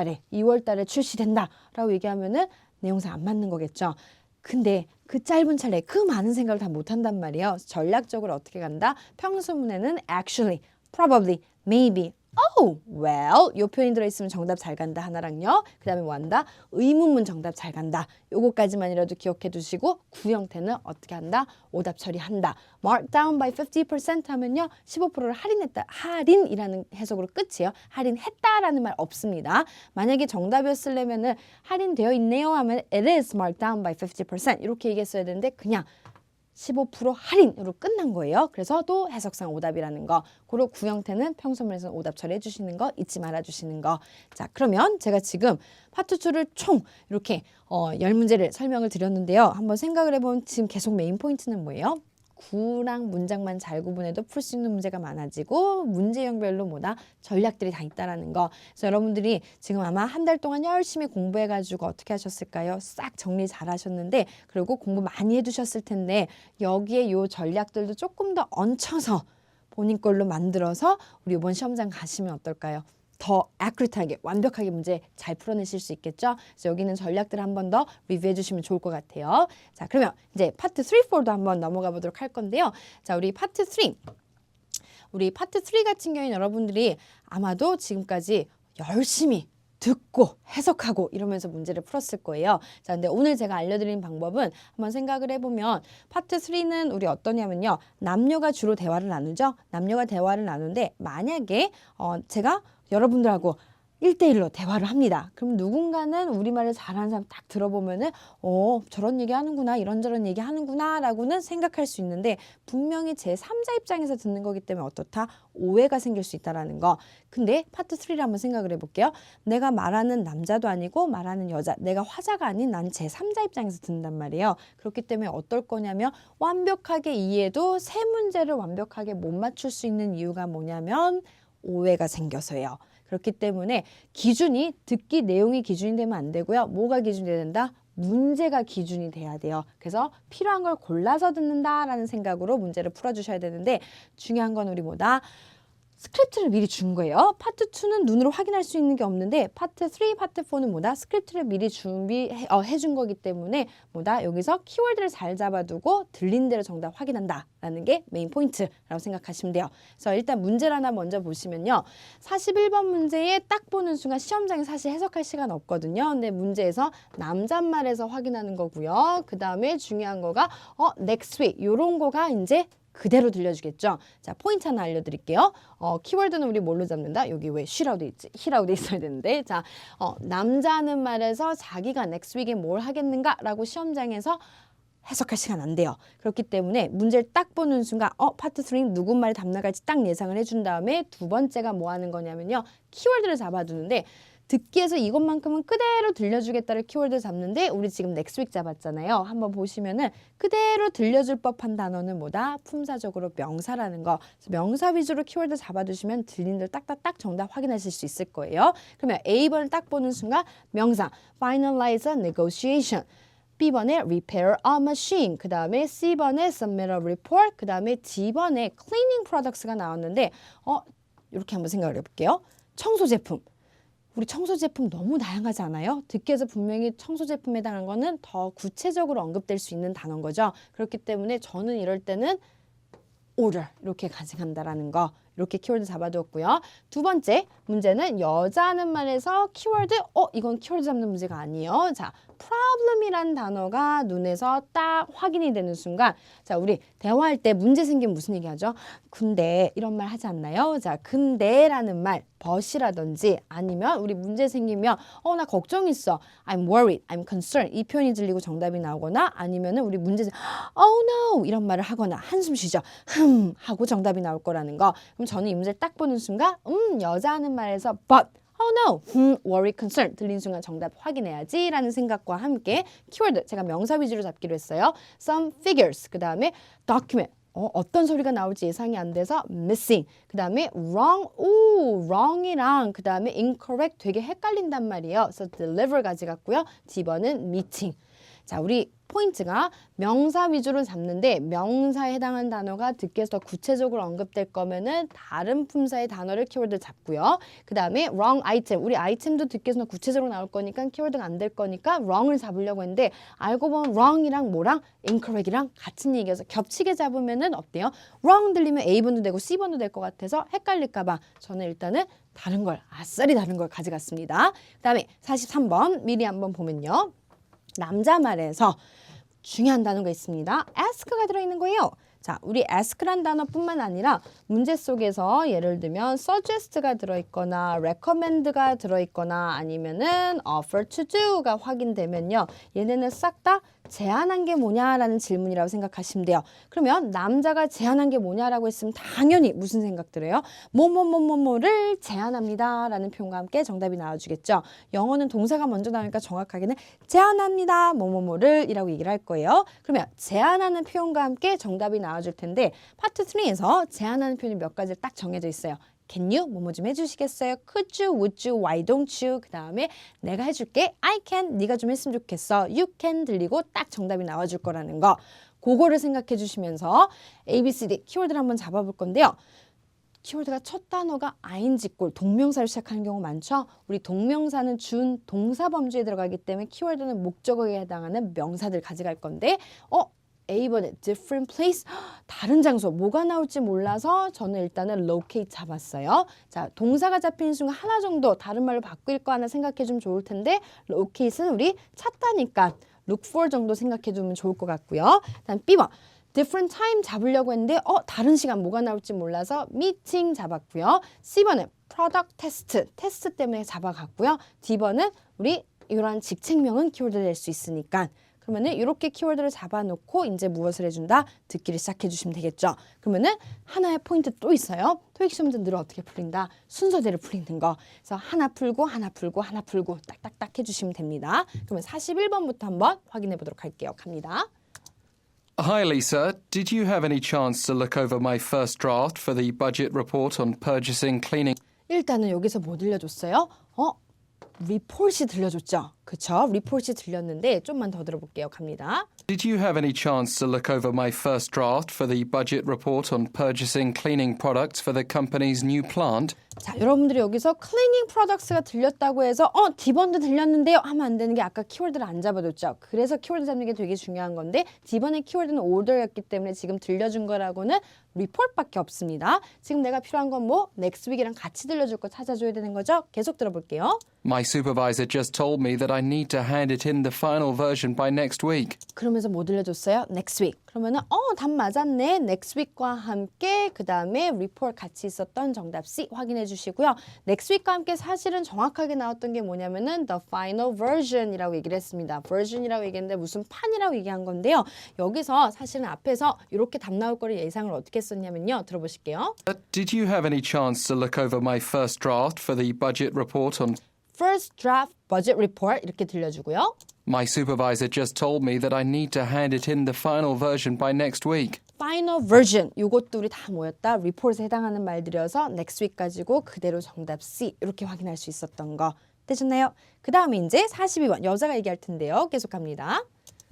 달에 출시된다 라고 얘기하면은 내용상 안 맞는 거겠죠. 근데 그 짧은 찰나에 그 많은 생각을 다 못한단 말이에요. 전략적으로 어떻게 간다? 평소문에는 actually, probably, maybe, oh, well 요 표현이 들어있으면 정답 잘 간다 하나랑요. 그 다음에 뭐 한다? 의문문 정답 잘 간다. 요거까지만이라도 기억해 두시고 구형태는 어떻게 한다? 오답 처리한다. mark down by 50% 하면요. 15%를 할인했다. 할인이라는 해석으로 끝이에요. 할인했다라는 말 없습니다. 만약에 정답이었으려면은 할인되어 있네요 하면 it is marked down by 50% 이렇게 얘기했어야 되는데 그냥 15% 할인으로 끝난 거예요. 그래서 또 해석상 오답이라는 거. 그리고 구형태는 평소문에서 오답 처리해 주시는 거 잊지 말아 주시는 거. 자, 그러면 제가 지금 파트 2를 총 이렇게 10문제를 설명을 드렸는데요. 한번 생각을 해보면 지금 계속 메인 포인트는 뭐예요? 구랑 문장만 잘 구분해도 풀 수 있는 문제가 많아지고 문제형별로 뭐다 전략들이 다 있다라는 거. 그래서 여러분들이 지금 아마 한 달 동안 열심히 공부해가지고 어떻게 하셨을까요? 싹 정리 잘 하셨는데 그리고 공부 많이 해두셨을 텐데 여기에 요 전략들도 조금 더 얹혀서 본인 걸로 만들어서 우리 이번 시험장 가시면 어떨까요? 더 애큐레이트하게 완벽하게 문제 잘 풀어내실 수 있겠죠? 그래서 여기는 전략들을 한 번 더 리뷰해 주시면 좋을 것 같아요. 자, 그러면 이제 파트 3, 4도 한번 넘어가 보도록 할 건데요. 자, 우리 파트 3 같은 경우에 여러분들이 아마도 지금까지 열심히 듣고 해석하고 이러면서 문제를 풀었을 거예요. 자, 근데 오늘 제가 알려드린 방법은 한번 생각을 해보면 파트 3는 우리 어떠냐면요. 남녀가 주로 대화를 나누죠. 남녀가 대화를 나누는데 만약에 제가 여러분들하고 1대1로 대화를 합니다. 그럼 누군가는 우리말을 잘하는 사람 딱 들어보면은 저런 얘기 하는구나 이런저런 얘기 하는구나 라고는 생각할 수 있는데 분명히 제 3자 입장에서 듣는 거기 때문에 어떻다? 오해가 생길 수 있다는 거. 근데 파트 3를 한번 생각을 해볼게요. 내가 말하는 남자도 아니고 말하는 여자, 내가 화자가 아닌 난 제 3자 입장에서 듣는단 말이에요. 그렇기 때문에 어떨 거냐면 완벽하게 이해도 세 문제를 완벽하게 못 맞출 수 있는 이유가 뭐냐면 오해가 생겨서요. 그렇기 때문에 기준이 듣기 내용이 기준이 되면 안 되고요. 뭐가 기준이 돼야 된다? 문제가 기준이 돼야 돼요. 그래서 필요한 걸 골라서 듣는다라는 생각으로 문제를 풀어주셔야 되는데 중요한 건 우리 뭐다? 스크립트를 미리 준 거예요. 파트 2는 눈으로 확인할 수 있는 게 없는데 파트 3, 파트 4는 뭐다? 스크립트를 미리 준비해 준 거기 때문에 뭐다? 여기서 키워드를 잘 잡아두고 들린 대로 정답 확인한다라는 게 메인 포인트라고 생각하시면 돼요. 그래서 일단 문제를 하나 먼저 보시면요. 41번 문제에 딱 보는 순간 시험장에 사실 해석할 시간 없거든요. 근데 문제에서 남잣말에서 확인하는 거고요. 그 다음에 중요한 거가 next week 이런 거가 이제 그대로 들려주겠죠. 자, 포인트 하나 알려드릴게요. 키워드는 우리 뭘로 잡는다? 여기 왜 she라고 돼 있지? he라고 돼 있어야 되는데 자, 남자는 말에서 자기가 next week에 뭘 하겠는가? 라고 시험장에서 해석할 시간 안 돼요. 그렇기 때문에 문제를 딱 보는 순간 파트 3 누구 말이 답 나갈지 딱 예상을 해준 다음에 두 번째가 뭐 하는 거냐면요. 키워드를 잡아두는데 듣기에서 이것만큼은 그대로 들려주겠다를 키워드 잡는데 우리 지금 next week 잡았잖아요. 한번 보시면은 그대로 들려줄 법한 단어는 뭐다? 품사적으로 명사라는 거. 그래서 명사 위주로 키워드 잡아두시면 들린 대로 딱딱딱 정답 확인하실 수 있을 거예요. 그러면 A번을 딱 보는 순간 명사 finalize a negotiation. B번에 repair a machine, 그 다음에 C번에 submit a report, 그 다음에 D번에 cleaning products가 나왔는데 이렇게 한번 생각을 해볼게요. 청소 제품. 우리 청소 제품 너무 다양하지 않아요? 듣기에서 분명히 청소 제품에 해당하는 거는 더 구체적으로 언급될 수 있는 단어인 거죠. 그렇기 때문에 저는 이럴 때는 order 이렇게 가져간다라는 거. 이렇게 키워드 잡아두었고요. 두 번째 문제는 여자하는 말에서 키워드 이건 키워드 잡는 문제가 아니에요. 자, problem이란 단어가 눈에서 딱 확인이 되는 순간 자, 우리 대화할 때 문제 생기면 무슨 얘기 하죠? 근데 이런 말 하지 않나요? 자, 근데라는 말 but이라든지 아니면 우리 문제 생기면 나 걱정 있어. I'm worried, I'm concerned 이 표현이 들리고 정답이 나오거나 아니면은 우리 문제 oh no 이런 말을 하거나 한숨 쉬죠. 하고 정답이 나올 거라는 거. 그럼 저는 이 문제를 딱 보는 순간 여자 하는 말에서 but oh no, worry, concern 들린 순간 정답 확인해야지 라는 생각과 함께 키워드 제가 명사 위주로 잡기로 했어요. Some figures 그 다음에 document 어떤 소리가 나올지 예상이 안 돼서 missing 그 다음에 wrong wrong이랑 그 다음에 incorrect 되게 헷갈린단 말이에요. 그래서 deliver 가져갔고요. D번은 meeting. 자, 우리 포인트가 명사 위주로 잡는데 명사에 해당하는 단어가 듣기에서 구체적으로 언급될 거면은 다른 품사의 단어를 키워드 잡고요. 그 다음에 wrong item, 우리 아이템도 듣기에서 구체적으로 나올 거니까 키워드가 안 될 거니까 wrong을 잡으려고 했는데 알고 보면 wrong이랑 뭐랑 incorrect이랑 같은 얘기여서 겹치게 잡으면은 어때요? wrong 들리면 A번도 되고 C번도 될 것 같아서 헷갈릴까 봐 저는 일단은 다른 걸 아싸리 다른 걸 가져갔습니다. 그 다음에 43번 미리 한번 보면요. 남자 말에서 중요한 단어가 있습니다. ask가 들어있는 거예요. 자, 우리 ask란 단어뿐만 아니라 문제 속에서 예를 들면 suggest가 들어있거나 recommend가 들어있거나 아니면은 offer to do가 확인되면요. 얘네는 싹 다 제안한 게 뭐냐라는 질문이라고 생각하시면 돼요. 그러면 남자가 제안한 게 뭐냐라고 했으면 당연히 무슨 생각 들어요? 뭐뭐뭐뭐뭐를 제안합니다 라는 표현과 함께 정답이 나와주겠죠. 영어는 동사가 먼저 나오니까 정확하게는 제안합니다 뭐뭐뭐를 이라고 얘기를 할 거예요. 그러면 제안하는 표현과 함께 정답이 나와줄 텐데 파트 3에서 제안하는 표현이 몇 가지 딱 정해져 있어요. Can you? 뭐뭐 좀 해주시겠어요? Could you? Would you? Why don't you? 그 다음에 내가 해줄게. I can. 네가 좀 했으면 좋겠어. You can 들리고 딱 정답이 나와줄 거라는 거. 그거를 생각해 주시면서 A, B, C, D 키워드를 한번 잡아볼 건데요. 키워드가 첫 단어가 ing꼴 동명사를 시작하는 경우 많죠. 우리 동명사는 준 동사 범주에 들어가기 때문에 키워드는 목적어에 해당하는 명사들 가져갈 건데 A번에 different place 다른 장소 뭐가 나올지 몰라서 저는 일단은 locate 잡았어요. 자, 동사가 잡히는 순간 하나 정도 다른 말로 바뀔 거 하나 생각해 주면 좋을 텐데 locate는 우리 찾다니까 look for 정도 생각해 두면 좋을 것 같고요. 다음 B번 different time 잡으려고 했는데 다른 시간 뭐가 나올지 몰라서 meeting 잡았고요. C번은 product test 테스트 때문에 잡아갔고요. D번은 우리 이러한 직책명은 키워드 될 수 있으니까 그러면은 이렇게 키워드를 잡아놓고 이제 무엇을 해준다? 듣기를 시작해 주시면 되겠죠. 그러면은 하나의 포인트 또 있어요. 토익 시험은 늘 어떻게 풀린다? 순서대로 풀리는 거. 그래서 하나 풀고 하나 풀고 하나 풀고 딱딱딱 해주시면 됩니다. 그러면 41번부터 한번 확인해 보도록 할게요. 갑니다. Hi, Lisa. Did you have any chance to look over my first draft for the budget report on purchasing, cleaning? 일단은 여기서 뭐 들려줬어요? 리포트이 들려줬죠. 그쵸? 리포트이 들렸는데 좀만 더 들어볼게요. 갑니다. Did you have any chance to look over my first draft for the budget report on purchasing cleaning products for the company's new plant? 자, 여러분들이 여기서 cleaning products가 들렸다고 해서 D번도 들렸는데요 하면 안 되는 게 아까 키워드를 안 잡아뒀죠. 그래서 키워드 잡는 게 되게 중요한 건데 D번의 키워드는 order였기 때문에 지금 들려준 거라고는 report밖에 없습니다. 지금 내가 필요한 건 뭐 next week이랑 같이 들려줄 거 찾아줘야 되는 거죠. 계속 들어볼게요. My supervisor just told me that I need to hand it in the final version by next week. 그러면서 뭐 들려줬어요? next week. 그러면은 답 맞았네. next week과 함께 그 다음에 report 같이 있었던 정답 C 확인해 주시고요. next week과 함께 사실은 정확하게 나왔던 게 뭐냐면은 the final version이라고 얘기를 했습니다. version이라고 얘기했는데 무슨 판이라고 얘기한 건데요. 여기서 사실은 앞에서 이렇게 답 나올 거를 예상을 어떻게 했었냐면요. 들어보실게요. Did you have any chance to look over my first draft for the budget report on first draft budget report 이렇게 들려주고요. My supervisor just told me that I need to hand it in the final version by next week. final version 이것도 우리 다 모였다. report에 해당하는 말들이어서 next week 가지고 그대로 정답 C 이렇게 확인할 수 있었던 거 되셨나요? 그 다음에 이제 42번 여자가 얘기할 텐데요. 계속합니다.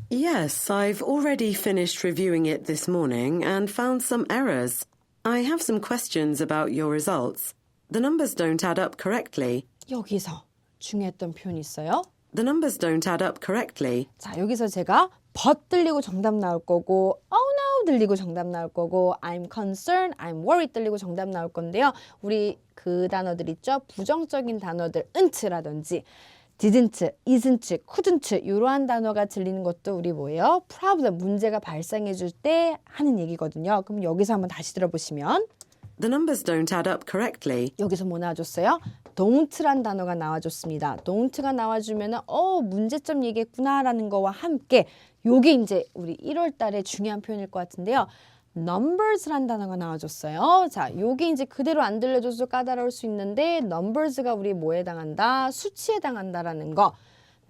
Yes, I've already finished reviewing it this morning and found some errors. I have some questions about your results. The numbers don't add up correctly. 여기서 중요했던 표현이 있어요. The numbers don't add up correctly. 자, 여기서 제가 but 들리고 정답 나올 거고 oh no 들리고 정답 나올 거고 I'm concerned, I'm worried 들리고 정답 나올 건데요. 우리 그 단어들 있죠? 부정적인 단어들 은트라든지 didn't, isn't, couldn't 이러한 단어가 들리는 것도 우리 뭐예요? problem, 문제가 발생해 줄 때 하는 얘기거든요. 그럼 여기서 한번 다시 들어보시면 The numbers don't add up correctly. 여기서 뭐 나와줬어요? don't란 단어가 나와줬습니다. don't가 나와주면은 문제점 얘기했구나라는 거와 함께 요게 이제 우리 1월 달에 중요한 표현일 것 같은데요. numbers란 단어가 나와줬어요. 자, 요게 이제 그대로 안 들려줘서 까다로울 수 있는데 numbers가 우리 뭐에 해당한다? 수치에 해당한다라는 거.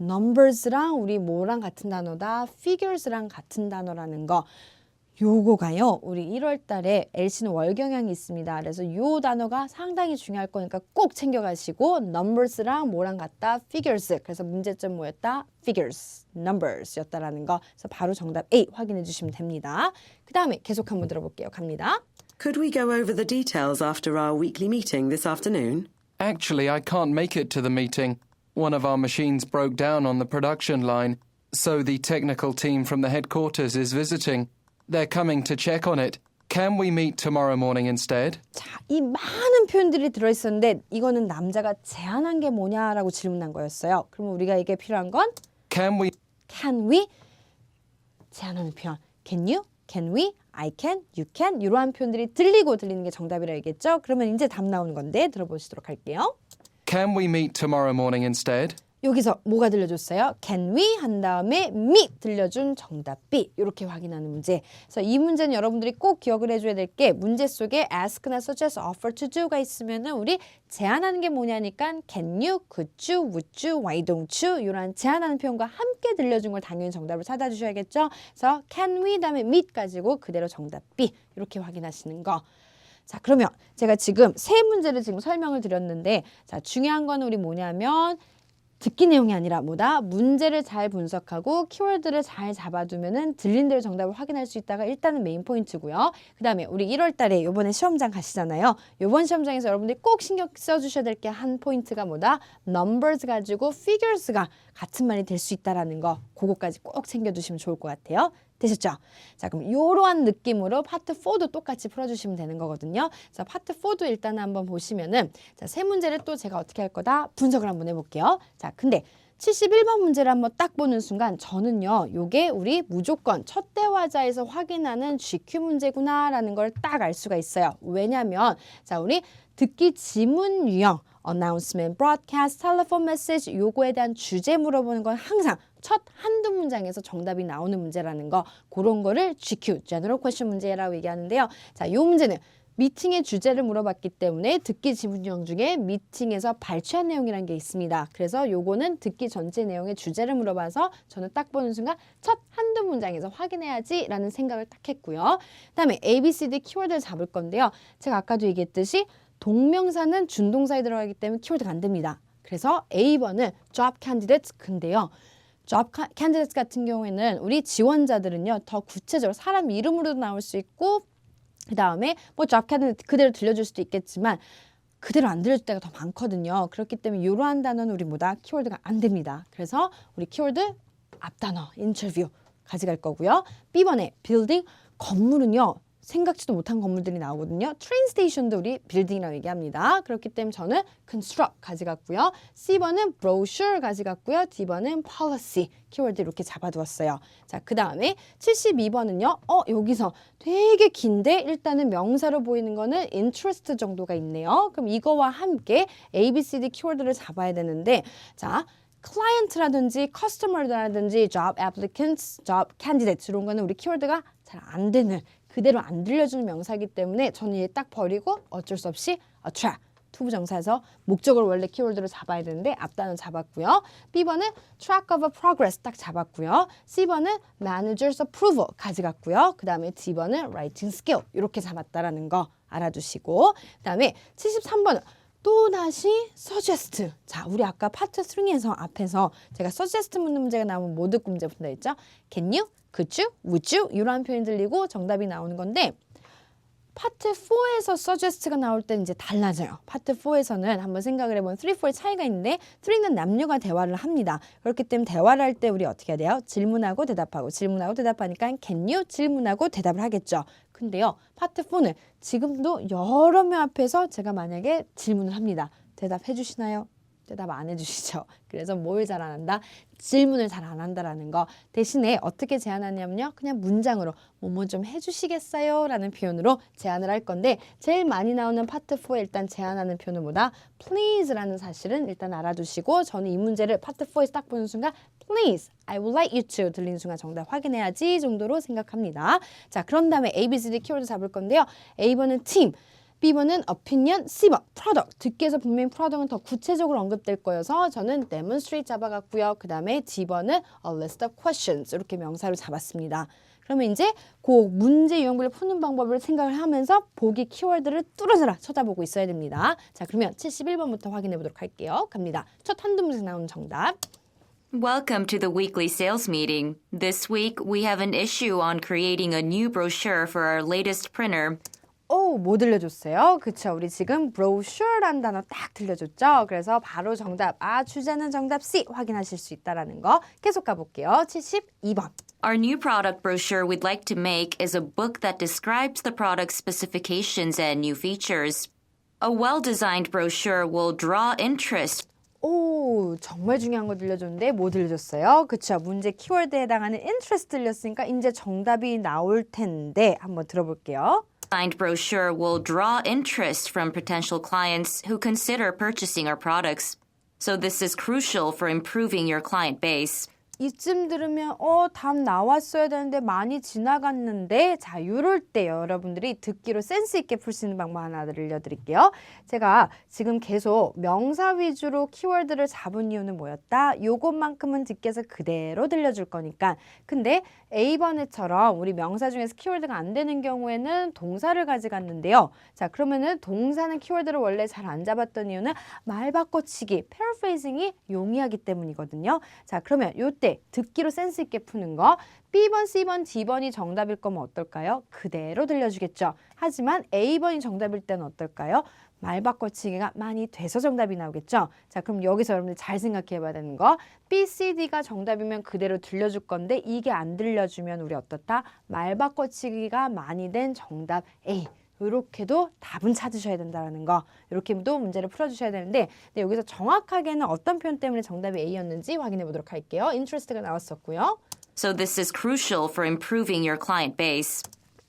numbers랑 우리 뭐랑 같은 단어다? figures랑 같은 단어라는 거. 요거가요. 우리 1월 달에 LC는 월 경향이 있습니다. 그래서 요 단어가 상당히 중요할 거니까 꼭 챙겨가시고 numbers랑 뭐랑 같다? figures. 그래서 문제점 뭐였다? figures, numbers였다라는 거. 그래서 바로 정답 A 확인해 주시면 됩니다. 그 다음에 계속 한번 들어볼게요. 갑니다. Could we go over the details after our weekly meeting this afternoon? Actually, I can't make it to the meeting. One of our machines broke down on the production line, so the technical team from the headquarters is visiting. They're coming to check on it. Can we meet tomorrow morning instead? 자, 이 많은 표현들이 들어있었는데 이거는 남자가 제안한 게 뭐냐라고 질문한 거였어요. 그러면 우리가 이게 필요한 건 Can we? can we 제안하는 표현 can you, can we, I can, you can 이러한 표현들이 들리고 들리는 게 정답이라 얘기했죠. 그러면 이제 답 나오는 건데 들어보시도록 할게요. Can we meet tomorrow morning instead? 여기서 뭐가 들려줬어요? Can we 한 다음에 meet 들려준 정답 B 이렇게 확인하는 문제. 그래서 이 문제는 여러분들이 꼭 기억을 해줘야 될 게 문제 속에 ask나 suggest, offer to do가 있으면은 우리 제안하는 게 뭐냐니까 can you, could you, would you, why don't you 이런 제안하는 표현과 함께 들려준 걸 당연히 정답을 찾아주셔야겠죠. 그래서 can we 다음에 meet 가지고 그대로 정답 B 이렇게 확인하시는 거. 자, 그러면 제가 지금 세 문제를 지금 설명을 드렸는데 자, 중요한 건 우리 뭐냐면 듣기 내용이 아니라 뭐다? 문제를 잘 분석하고 키워드를 잘 잡아두면은 들린 대로 정답을 확인할 수 있다가 일단은 메인 포인트고요. 그 다음에 우리 1월 달에 이번에 시험장 가시잖아요. 이번 시험장에서 여러분들이 꼭 신경 써주셔야 될 게 한 포인트가 뭐다? numbers 가지고 figures가 같은 말이 될 수 있다라는 거. 그거까지 꼭 챙겨두시면 좋을 것 같아요. 되셨죠? 자, 그럼 이러한 느낌으로 파트 4도 똑같이 풀어주시면 되는 거거든요. 자, 파트 4도 일단 한번 보시면은 자, 세 문제를 또 제가 어떻게 할 거다? 분석을 한번 해볼게요. 자, 근데 71번 문제를 한번 딱 보는 순간 저는요, 요게 우리 무조건 첫 대화자에서 확인하는 GQ 문제구나라는 걸 딱 알 수가 있어요. 왜냐면 자, 우리 듣기 지문 유형 announcement, broadcast, telephone message 요거에 대한 주제 물어보는 건 항상 첫 한두 문장에서 정답이 나오는 문제라는 거 그런 거를 GQ, general question 문제라고 얘기하는데요. 자, 요 문제는 미팅의 주제를 물어봤기 때문에 듣기 지문 유형 중에 미팅에서 발췌한 내용이라는 게 있습니다. 그래서 요거는 듣기 전체 내용의 주제를 물어봐서 저는 딱 보는 순간 첫 한두 문장에서 확인해야지 라는 생각을 딱 했고요. 그 다음에 ABCD 키워드를 잡을 건데요. 제가 아까도 얘기했듯이 동명사는 준동사에 들어가기 때문에 키워드가 안 됩니다. 그래서 A번은 job candidates 근데요. job candidates 같은 경우에는 우리 지원자들은요. 더 구체적으로 사람 이름으로도 나올 수 있고 그 다음에 뭐 job candidate 그대로 들려줄 수도 있겠지만 그대로 안 들려줄 때가 더 많거든요. 그렇기 때문에 이러한 단어는 우리 뭐다? 키워드가 안 됩니다. 그래서 우리 키워드 앞단어 인터뷰 가져갈 거고요. B번에 building 건물은요. 생각지도 못한 건물들이 나오거든요. 트레인 스테이션도 우리 빌딩이라고 얘기합니다. 그렇기 때문에 저는 construct 가져갔고요. C번은 brochure 가져갔고요. D번은 policy 키워드 이렇게 잡아두었어요. 자, 그 다음에 72번은요. 여기서 되게 긴데 일단은 명사로 보이는 거는 interest 정도가 있네요. 그럼 이거와 함께 ABCD 키워드를 잡아야 되는데 자, client라든지 customer라든지 job applicants, job candidates 이런 거는 우리 키워드가 잘 안 되는 그대로 안 들려주는 명사이기 때문에 저는 얘 딱 버리고 어쩔 수 없이 attract 투부정사에서 목적을 원래 키워드로 잡아야 되는데 앞단은 잡았고요. B번은 track of progress 딱 잡았고요. C번은 manager's approval 가져갔고요. 그 다음에 D번은 writing skill 이렇게 잡았다라는 거 알아두시고 그 다음에 73번은 또다시 suggest. 자, 우리 아까 파트 3에서 앞에서 제가 suggest 묻는 문제가 나오면 뭐 듣고 문제 푼다 했죠? Can you? Could you? Would you? 이러한 표현이 들리고 정답이 나오는 건데 파트 4에서 suggest가 나올 때는 이제 달라져요. 파트 4에서는 한번 생각을 해보면 3, 4의 차이가 있는데 3는 남녀가 대화를 합니다. 그렇기 때문에 대화를 할 때 우리 어떻게 해야 돼요? 질문하고 대답하고 질문하고 대답하니까 can you 질문하고 대답을 하겠죠. 근데요. 파트 4는 지금도 여러 명 앞에서 제가 만약에 질문을 합니다. 대답해 주시나요? 대답 안 해주시죠. 그래서 뭘 잘 안 한다? 질문을 잘 안 한다라는 거. 대신에 어떻게 제안하냐면요. 그냥 문장으로 뭐뭐 좀 해주시겠어요? 라는 표현으로 제안을 할 건데 제일 많이 나오는 파트 4에 일단 제안하는 표현은 뭐다? please라는 사실은 일단 알아두시고 저는 이 문제를 파트 4에서 딱 보는 순간 please, I would like you to 들리는 순간 정답 확인해야지 정도로 생각합니다. 자, 그런 다음에 A, B, C, D 키워드 잡을 건데요. A번은 team. B번은 opinion, C번 product. 듣기에서 분명히 product은 더 구체적으로 언급될 거여서 저는 demonstrate 잡아갔고요. 그 다음에 D번은 a list of questions 이렇게 명사로 잡았습니다. 그러면 이제 그 문제 유형별로 푸는 방법을 생각을 하면서 보기 키워드를 뚫어져라 쳐다보고 있어야 됩니다. 자, 그러면 71번부터 확인해 보도록 할게요. 갑니다. 첫 한두 문제 나오는 정답. Welcome to the weekly sales meeting. This week, we have an issue on creating a new brochure for our latest printer. 오, 뭐 들려줬어요? 그쵸, 우리 지금 brochure라는 단어 딱 들려줬죠? 그래서 바로 정답, 주제는 정답 C 확인하실 수 있다는 거 계속 가볼게요. 72번. Our new product brochure we'd like to make is a book that describes the product's specifications and new features. A well-designed brochure will draw interest. 오, 정말 중요한 거 들려줬는데 뭐 들려줬어요? 그쵸, 문제 키워드에 해당하는 interest 들렸으니까 이제 정답이 나올 텐데 한번 들어볼게요. Designed brochure will draw interest from potential clients who consider purchasing our products. So this is crucial for improving your client base. 이쯤 들으면 답 나왔어야 되는데 많이 지나갔는데 자, 이럴 때 여러분들이 듣기로 센스 있게 풀 수 있는 방법 하나 알려드릴게요. 제가 지금 계속 명사 위주로 키워드를 잡은 이유는 뭐였다? 요것만큼은 듣기에서 그대로 들려줄 거니까. 근데 A번에처럼 우리 명사 중에서 키워드가 안 되는 경우에는 동사를 가져갔는데요. 자, 그러면은 동사는 키워드를 원래 잘 안 잡았던 이유는 말 바꿔치기, paraphrasing이 용이하기 때문이거든요. 자, 그러면 요때 듣기로 센스 있게 푸는 거 B번, C번, D번이 정답일 거면 어떨까요? 그대로 들려주겠죠. 하지만 A번이 정답일 때는 어떨까요? 말 바꿔치기가 많이 돼서 정답이 나오겠죠. 자, 그럼 여기서 여러분들 잘 생각해 봐야 되는 거 B, C, D가 정답이면 그대로 들려줄 건데 이게 안 들려주면 우리 어떻다? 말 바꿔치기가 많이 된 정답 A. 이렇게도 답은 찾으셔야 된다는 거. 이렇게도 문제를 풀어주셔야 되는데 여기서 정확하게는 어떤 표현 때문에 정답이 A였는지 확인해 보도록 할게요. interest가 나왔었고요. So this is crucial for improving your client base.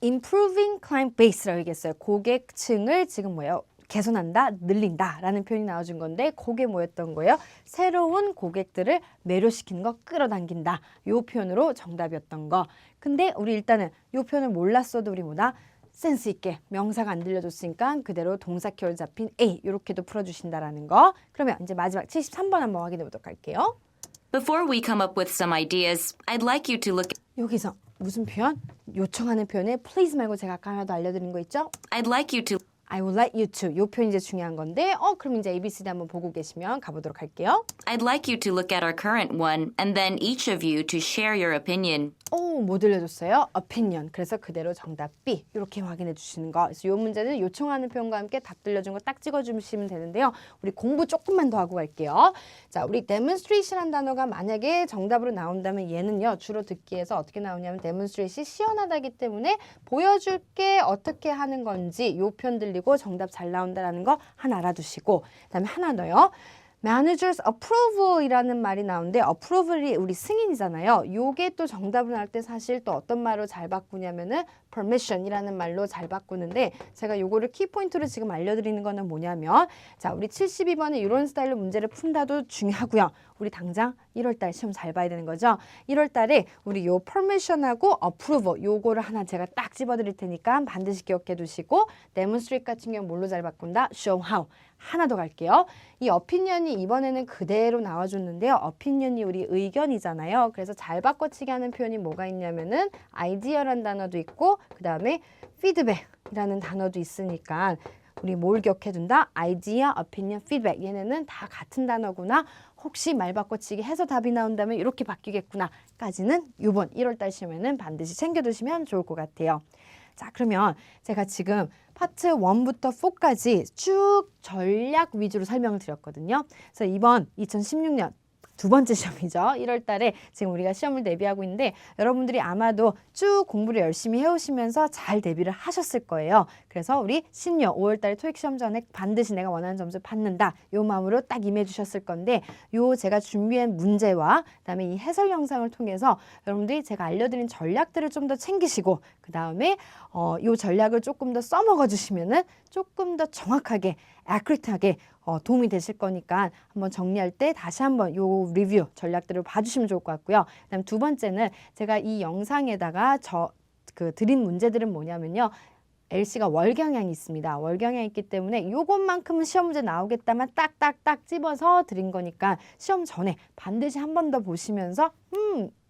improving client base라고 얘기했어요. 고객층을 지금 뭐예요? 개선한다, 늘린다 라는 표현이 나와준 건데 그게 뭐였던 거예요? 새로운 고객들을 매료시키는 거, 끌어당긴다. 요 표현으로 정답이었던 거. 근데 우리 일단은 요 표현을 몰랐어도 우리 뭐다? 센스 있게 명사가 안 들려줬으니까 그대로 동사 키워드 잡힌 A 이렇게도 풀어주신다라는 거. 그러면 이제 마지막 73번 한번 확인해 보도록 할게요. Before we come up with some ideas, I'd like you to look 여기서 무슨 표현? 요청하는 표현에 please 말고 제가 아까 하나도 알려드린 거 있죠? I'd like you to I would like you to. 요 표현이 이제 중요한 건데 그럼 이제 ABCD 한번 보고 계시면 가보도록 할게요. I'd like you to look at our current one and then each of you to share your opinion. 뭐 들려줬어요? opinion. 그래서 그대로 정답 B 이렇게 확인해 주시는 거. 그래서 이 문제는 요청하는 표현과 함께 답 들려준 거 딱 찍어주시면 되는데요. 우리 공부 조금만 더 하고 갈게요. 자, 우리 demonstration이라는 단어가 만약에 정답으로 나온다면 얘는요. 주로 듣기에서 어떻게 나오냐면 demonstration이 시원하다기 때문에 보여줄게 어떻게 하는 건지 요 표현 들리고 정답 잘 나온다라는 거 하나 알아두시고 그다음에 하나 더요. Manager's approval이라는 말이 나오는데 approval이 우리 승인이잖아요. 요게 또 정답을 나올 때 사실 또 어떤 말로 잘 바꾸냐면은 permission이라는 말로 잘 바꾸는데 제가 요거를 키포인트로 지금 알려드리는 거는 뭐냐면 자, 우리 72번에 이런 스타일로 문제를 푼다도 중요하고요. 우리 당장 1월달 시험 잘 봐야 되는 거죠. 1월달에 우리 요 permission하고 approval 요거를 하나 제가 딱 집어드릴 테니까 반드시 기억해 두시고 demonstrate 같은 경우 뭘로 잘 바꾼다? show how. 하나 더 갈게요. 이 opinion이 이번에는 그대로 나와줬는데요. opinion이 우리 의견이잖아요. 그래서 잘 바꿔치기 하는 표현이 뭐가 있냐면은 idea라는 단어도 있고 그 다음에 feedback이라는 단어도 있으니까 우리 뭘 기억해둔다? idea, opinion, feedback 얘네는 다 같은 단어구나. 혹시 말 바꿔치기 해서 답이 나온다면 이렇게 바뀌겠구나 까지는 이번 1월달 시험에는 반드시 챙겨두시면 좋을 것 같아요. 자, 그러면 제가 지금 파트 1부터 4까지 쭉 전략 위주로 설명을 드렸거든요. 그래서 이번 2016년 두 번째 시험이죠. 1월 달에 지금 우리가 시험을 대비하고 있는데 여러분들이 아마도 쭉 공부를 열심히 해오시면서 잘 대비를 하셨을 거예요. 그래서 우리 신여 5월 달에 토익 시험 전에 반드시 내가 원하는 점수 받는다. 요 마음으로 딱 임해 주셨을 건데 요 제가 준비한 문제와 그다음에 이 해설 영상을 통해서 여러분들이 제가 알려드린 전략들을 좀 더 챙기시고 그다음에 요 전략을 조금 더 써먹어 주시면은 조금 더 정확하게 애큐레이트하게 도움이 되실 거니까 한번 정리할 때 다시 한번 요 리뷰 전략들을 봐주시면 좋을 것 같고요. 그다음 두 번째는 제가 이 영상에다가 드린 문제들은 뭐냐면요. LC가 월경향이 있습니다. 월경향이 있기 때문에 요것만큼은 시험 문제 나오겠다만 딱딱딱 집어서 드린 거니까 시험 전에 반드시 한 번 더 보시면서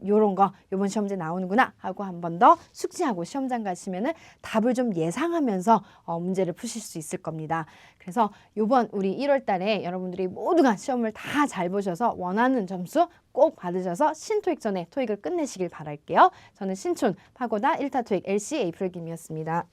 요런 거 요번 시험 문제 나오는구나 하고 한 번 더 숙지하고 시험장 가시면은 답을 좀 예상하면서 문제를 푸실 수 있을 겁니다. 그래서 요번 우리 1월 달에 여러분들이 모두가 시험을 다 잘 보셔서 원하는 점수 꼭 받으셔서 신토익 전에 토익을 끝내시길 바랄게요. 저는 신촌 파고다 1타 토익 LC 에이프릴 김이었습니다.